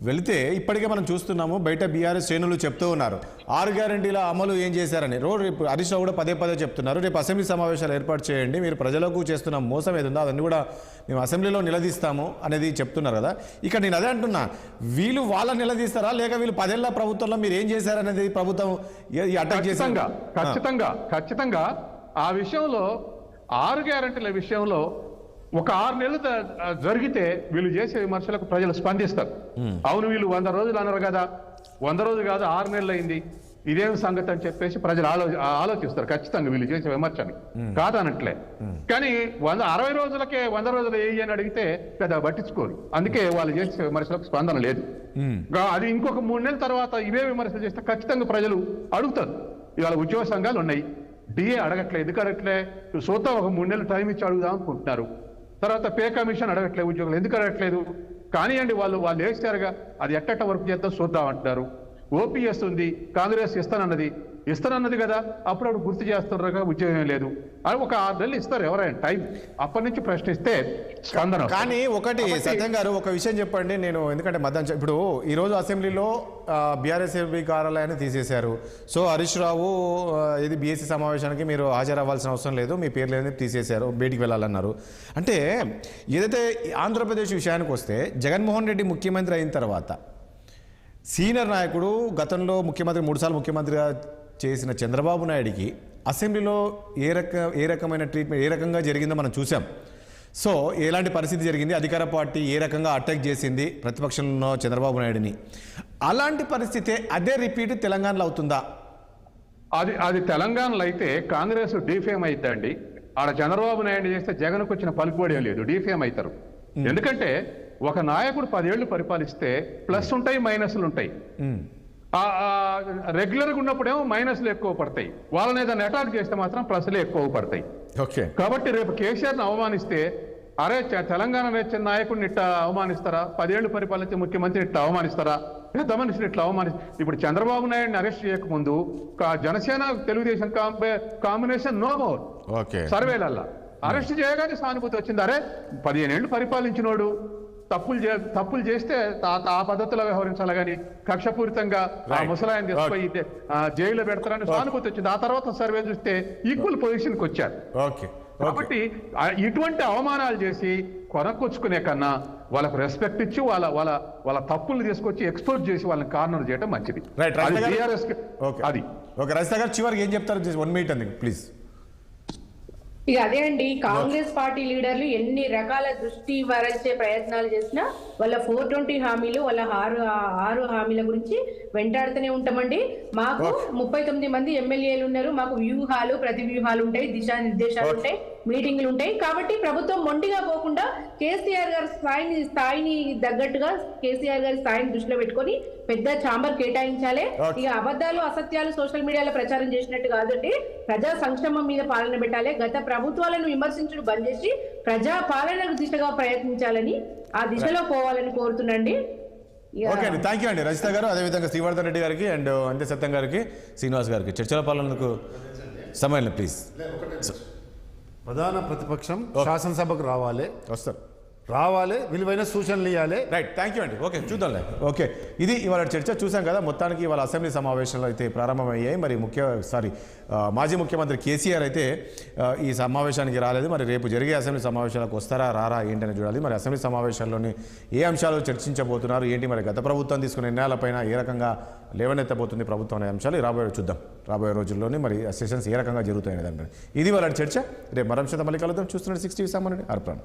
వెళితే ఇప్పటికే మనం చూస్తున్నాము బయట బీఆర్ఎస్ శ్రేణులు చెప్తూ ఉన్నారు 6 గ్యారెంటీల అమలు ఏం చేశారని. రేపు హరీష్ రావు కూడా పదే చెప్తున్నారు, రేపు అసెంబ్లీ సమావేశాలు ఏర్పాటు చేయండి, మీరు ప్రజలకు చేస్తున్న మోసం ఏదుందో అదన్నీ కూడా మేము అసెంబ్లీలో నిలదీస్తాము అనేది చెప్తున్నారు కదా. ఇక్కడ నేను అదే అంటున్నా, వీళ్ళు వాళ్ళ నిలదీస్తారా లేక వీళ్ళు 10 ఏళ్ల ప్రభుత్వంలో మీరు ఏం చేశారనేది ప్రభుత్వం అటాక్ చేసి ఖచ్చితంగా ఆ విషయంలో 6 గ్యారెంటీల విషయంలో ఒక 6 నెలలు జరిగితే వీళ్ళు చేసే విమర్శలకు ప్రజలు స్పందిస్తారు. అవును వీళ్ళు 100 రోజులు అన్నారు కదా, 100 రోజులు కాదు 6 నెలలు అయింది, ఇదేం సంగతి అని చెప్పేసి ప్రజలు ఆలోచిస్తారు ఖచ్చితంగా వీళ్ళు చేసే విమర్శని, కాదనట్లే. కానీ 60 రోజులకే 100 రోజులు ఏ అని అడిగితే పెద్ద పట్టించుకోరు. అందుకే వాళ్ళు చేసే విమర్శలకు స్పందన లేదు. అది ఇంకొక 3 నెలల తర్వాత ఇవే విమర్శలు చేస్తే ఖచ్చితంగా ప్రజలు అడుగుతారు. ఇవాళ ఉద్యోగ సంఘాలు ఉన్నాయి, డిఏ అడగట్లే, ఎందుకు అడగట్లే, సొంత ఒక 3 నెలలు టైం ఇచ్చి అడుగుదాం అనుకుంటున్నారు. తర్వాత పే కమిషన్ అడగట్లేదు ఉద్యోగులు, ఎందుకు అడగట్లేదు, కానివ్వండి వాళ్ళు వేస్తారుగా, అది ఎట్టట్ట వర్క్ చేద్దాం చూద్దాం అంటున్నారు. ఓపీఎస్ ఉంది, కాంగ్రెస్ ఇస్తానన్నది కదా, అప్పుడు గుర్తు చేస్తున్నారు ఉద్యోగం లేదు అని ఒక 6 నెలలు ఇస్తారు ఎవరైనా టైం, అప్పటి నుంచి ప్రశ్నిస్తే స్పందన. కానీ ఒకటి సత్యం గారు ఒక విషయం చెప్పండి, నేను ఎందుకంటే మధ్యాహ్నం ఇప్పుడు ఈరోజు అసెంబ్లీలో బీఆర్ఎస్ కార్యాలయాన్ని తీసేశారు. సో హరీష్ రావు ఇది బీఎస్సీ సమావేశానికి మీరు హాజరవ్వాల్సిన అవసరం లేదు, మీ పేర్లు అనేది తీసేశారు, బయటికి వెళ్ళాలన్నారు. అంటే ఏదైతే ఆంధ్రప్రదేశ్ విషయానికి వస్తే జగన్మోహన్ రెడ్డి ముఖ్యమంత్రి అయిన తర్వాత సీనియర్ నాయకుడు, గతంలో ముఖ్యమంత్రి 3 సార్లు ముఖ్యమంత్రిగా చేసిన చంద్రబాబు నాయుడికి అసెంబ్లీలో ఏ రకమైన ట్రీట్మెంట్ ఏ రకంగా జరిగిందో మనం చూసాం. సో ఎలాంటి పరిస్థితి జరిగింది, అధికార పార్టీ ఏ రకంగా అటాక్ చేసింది ప్రతిపక్షంలో చంద్రబాబు నాయుడిని, అలాంటి పరిస్థితి అదే రిపీట్ తెలంగాణలో అవుతుందా? అది తెలంగాణలో అయితే కాంగ్రెస్ డీఫేమ్ అవుతుందండి. ఆడ చంద్రబాబు నాయుడు చేస్తే జగన్కు వచ్చిన పలుకుబడి లేదు, డీఫేమ్ అవుతారు. ఎందుకంటే ఒక నాయకుడు 10 ఏళ్లు పరిపాలిస్తే ప్లస్ ఉంటాయి, మైనస్లు ఉంటాయి. రెగ్యులర్గా ఉన్నప్పుడేమో మైనస్లు ఎక్కువ పడతాయి, వాళ్ళని ఏదైనా అటాక్ చేస్తే మాత్రం ప్లస్లే ఎక్కువ పడతాయి. ఓకే, కాబట్టి రేపు కేసీఆర్ని అవమానిస్తే అరే తెలంగాణ నేర్చిన నాయకుడిని ఇట్లా అవమానిస్తారా, 10 ఏళ్లు పరిపాలించే ముఖ్యమంత్రి ఇట్లా అవమానిస్తారా, పెద్ద మనిషిని ఇట్లా ఇప్పుడు చంద్రబాబు నాయుడిని అరెస్ట్ చేయకముందు Janasena Telugu Desam combination no more సర్వేలల్లా అరెస్ట్ చేయగానే సానుభూతి వచ్చింది. అరే 15 ఏళ్లు పరిపాలించినోడు తప్పులు చేస్తే ఆ పద్ధతిలో వ్యవహరించాలి కానీ కక్షపూరితంగా ఆ ముసలాయన తీసుకుపోయి జైల్లో పెడతారని సానుభూతి వచ్చింది. ఆ తర్వాత సర్వే చూస్తే ఈక్వల్ పొజిషన్కి వచ్చారు. కాబట్టి ఇటువంటి అవమానాలు చేసి కొనకొచ్చుకునే కన్నా వాళ్ళకు రెస్పెక్ట్ ఇచ్చి వాళ్ళ తప్పులు తీసుకొచ్చి ఎక్స్పోజ్ చేసి వాళ్ళని కార్నర్ చేయడం మంచిది. అది రజిత గారు చివరికి ఏం చెప్తారు? 1 మినిట్ అండి ప్లీజ్. ఇక అదే అండి, కాంగ్రెస్ పార్టీ లీడర్లు ఎన్ని రకాల దృష్టి వరల్చే ప్రయత్నాలు చేసినా వాళ్ళ 420 హామీలు, వాళ్ళ 6 హామీల గురించి వెంటాడుతూనే ఉంటామండి. మాకు 39 మంది ఎమ్మెల్యేలు ఉన్నారు, మాకు వ్యూహాలు ప్రతి వ్యూహాలు ఉంటాయి, దిశానిర్దేశాలు ఉంటాయి, మీటింగ్లు ఉంటాయి. కాబట్టి ప్రభుత్వం మొండిగా పోకుండా కేసీఆర్ గారి స్థాయిని తగ్గట్టుగా కేసీఆర్ గారి స్థాయిని దృష్టిలో పెట్టుకొని పెద్ద ఛాంబర్ కేటాయించాలి. ఇక అబద్ధాలు అసత్యాలు సోషల్ మీడియాలో ప్రచారం చేసినట్టు కాదండి, ప్రజా సంక్షేమం మీద పాలన పెట్టాలి. గత ప్రభుత్వాలను విమర్శించడం బంద్ చేసి ప్రజా పాలన దిశగా ప్రయత్నించాలని, ఆ దిశలో పోవాలని కోరుతున్నాండి. ఓకే అండి, థ్యాంక్ యూ అండి రజిత గారు, అదేవిధంగా శ్రీవర్ధన్ రెడ్డి గారికి అండ్ అంతే సత్యం గారికి, శ్రీనివాస్ గారికి చర్చల పాలనకు సమయం ప్లీజ్. ప్రధాన ప్రతిపక్షం శాసనసభకు వస్తారు, విలువైన సూచనలు ఇవ్వాలి. రైట్, థ్యాంక్ యూ అండి. ఓకే చూద్దాంలే. ఓకే, ఇది ఇవాళ చర్చ చూసాం కదా. మొత్తానికి ఇవాళ అసెంబ్లీ సమావేశాలు అయితే ప్రారంభమయ్యాయి. మరి మాజీ ముఖ్యమంత్రి కేసీఆర్ అయితే ఈ సమావేశానికి రాలేదు. మరి రేపు జరిగే అసెంబ్లీ సమావేశాలకు వస్తారా రారా ఏంటని చూడాలి. మరి అసెంబ్లీ సమావేశాల్లోని ఏ అంశాలు చర్చించబోతున్నారు ఏంటి, మరి గత ప్రభుత్వం తీసుకున్న నిర్ణయాలపైన ఏ రకంగా లేవనెత్తబోతుంది ప్రభుత్వం అనే అంశాలు రాబోయే రోజుల్లోనే మరి సెషన్స్ ఏ రకంగా జరుగుతాయనే దానిపైన ఇది వాళ్ళ చర్చ. రేపు మరో అంశంతో మళ్ళీ కలుద్దాం. చూస్తున్న 60 సామాన్యుడి అర్పణ.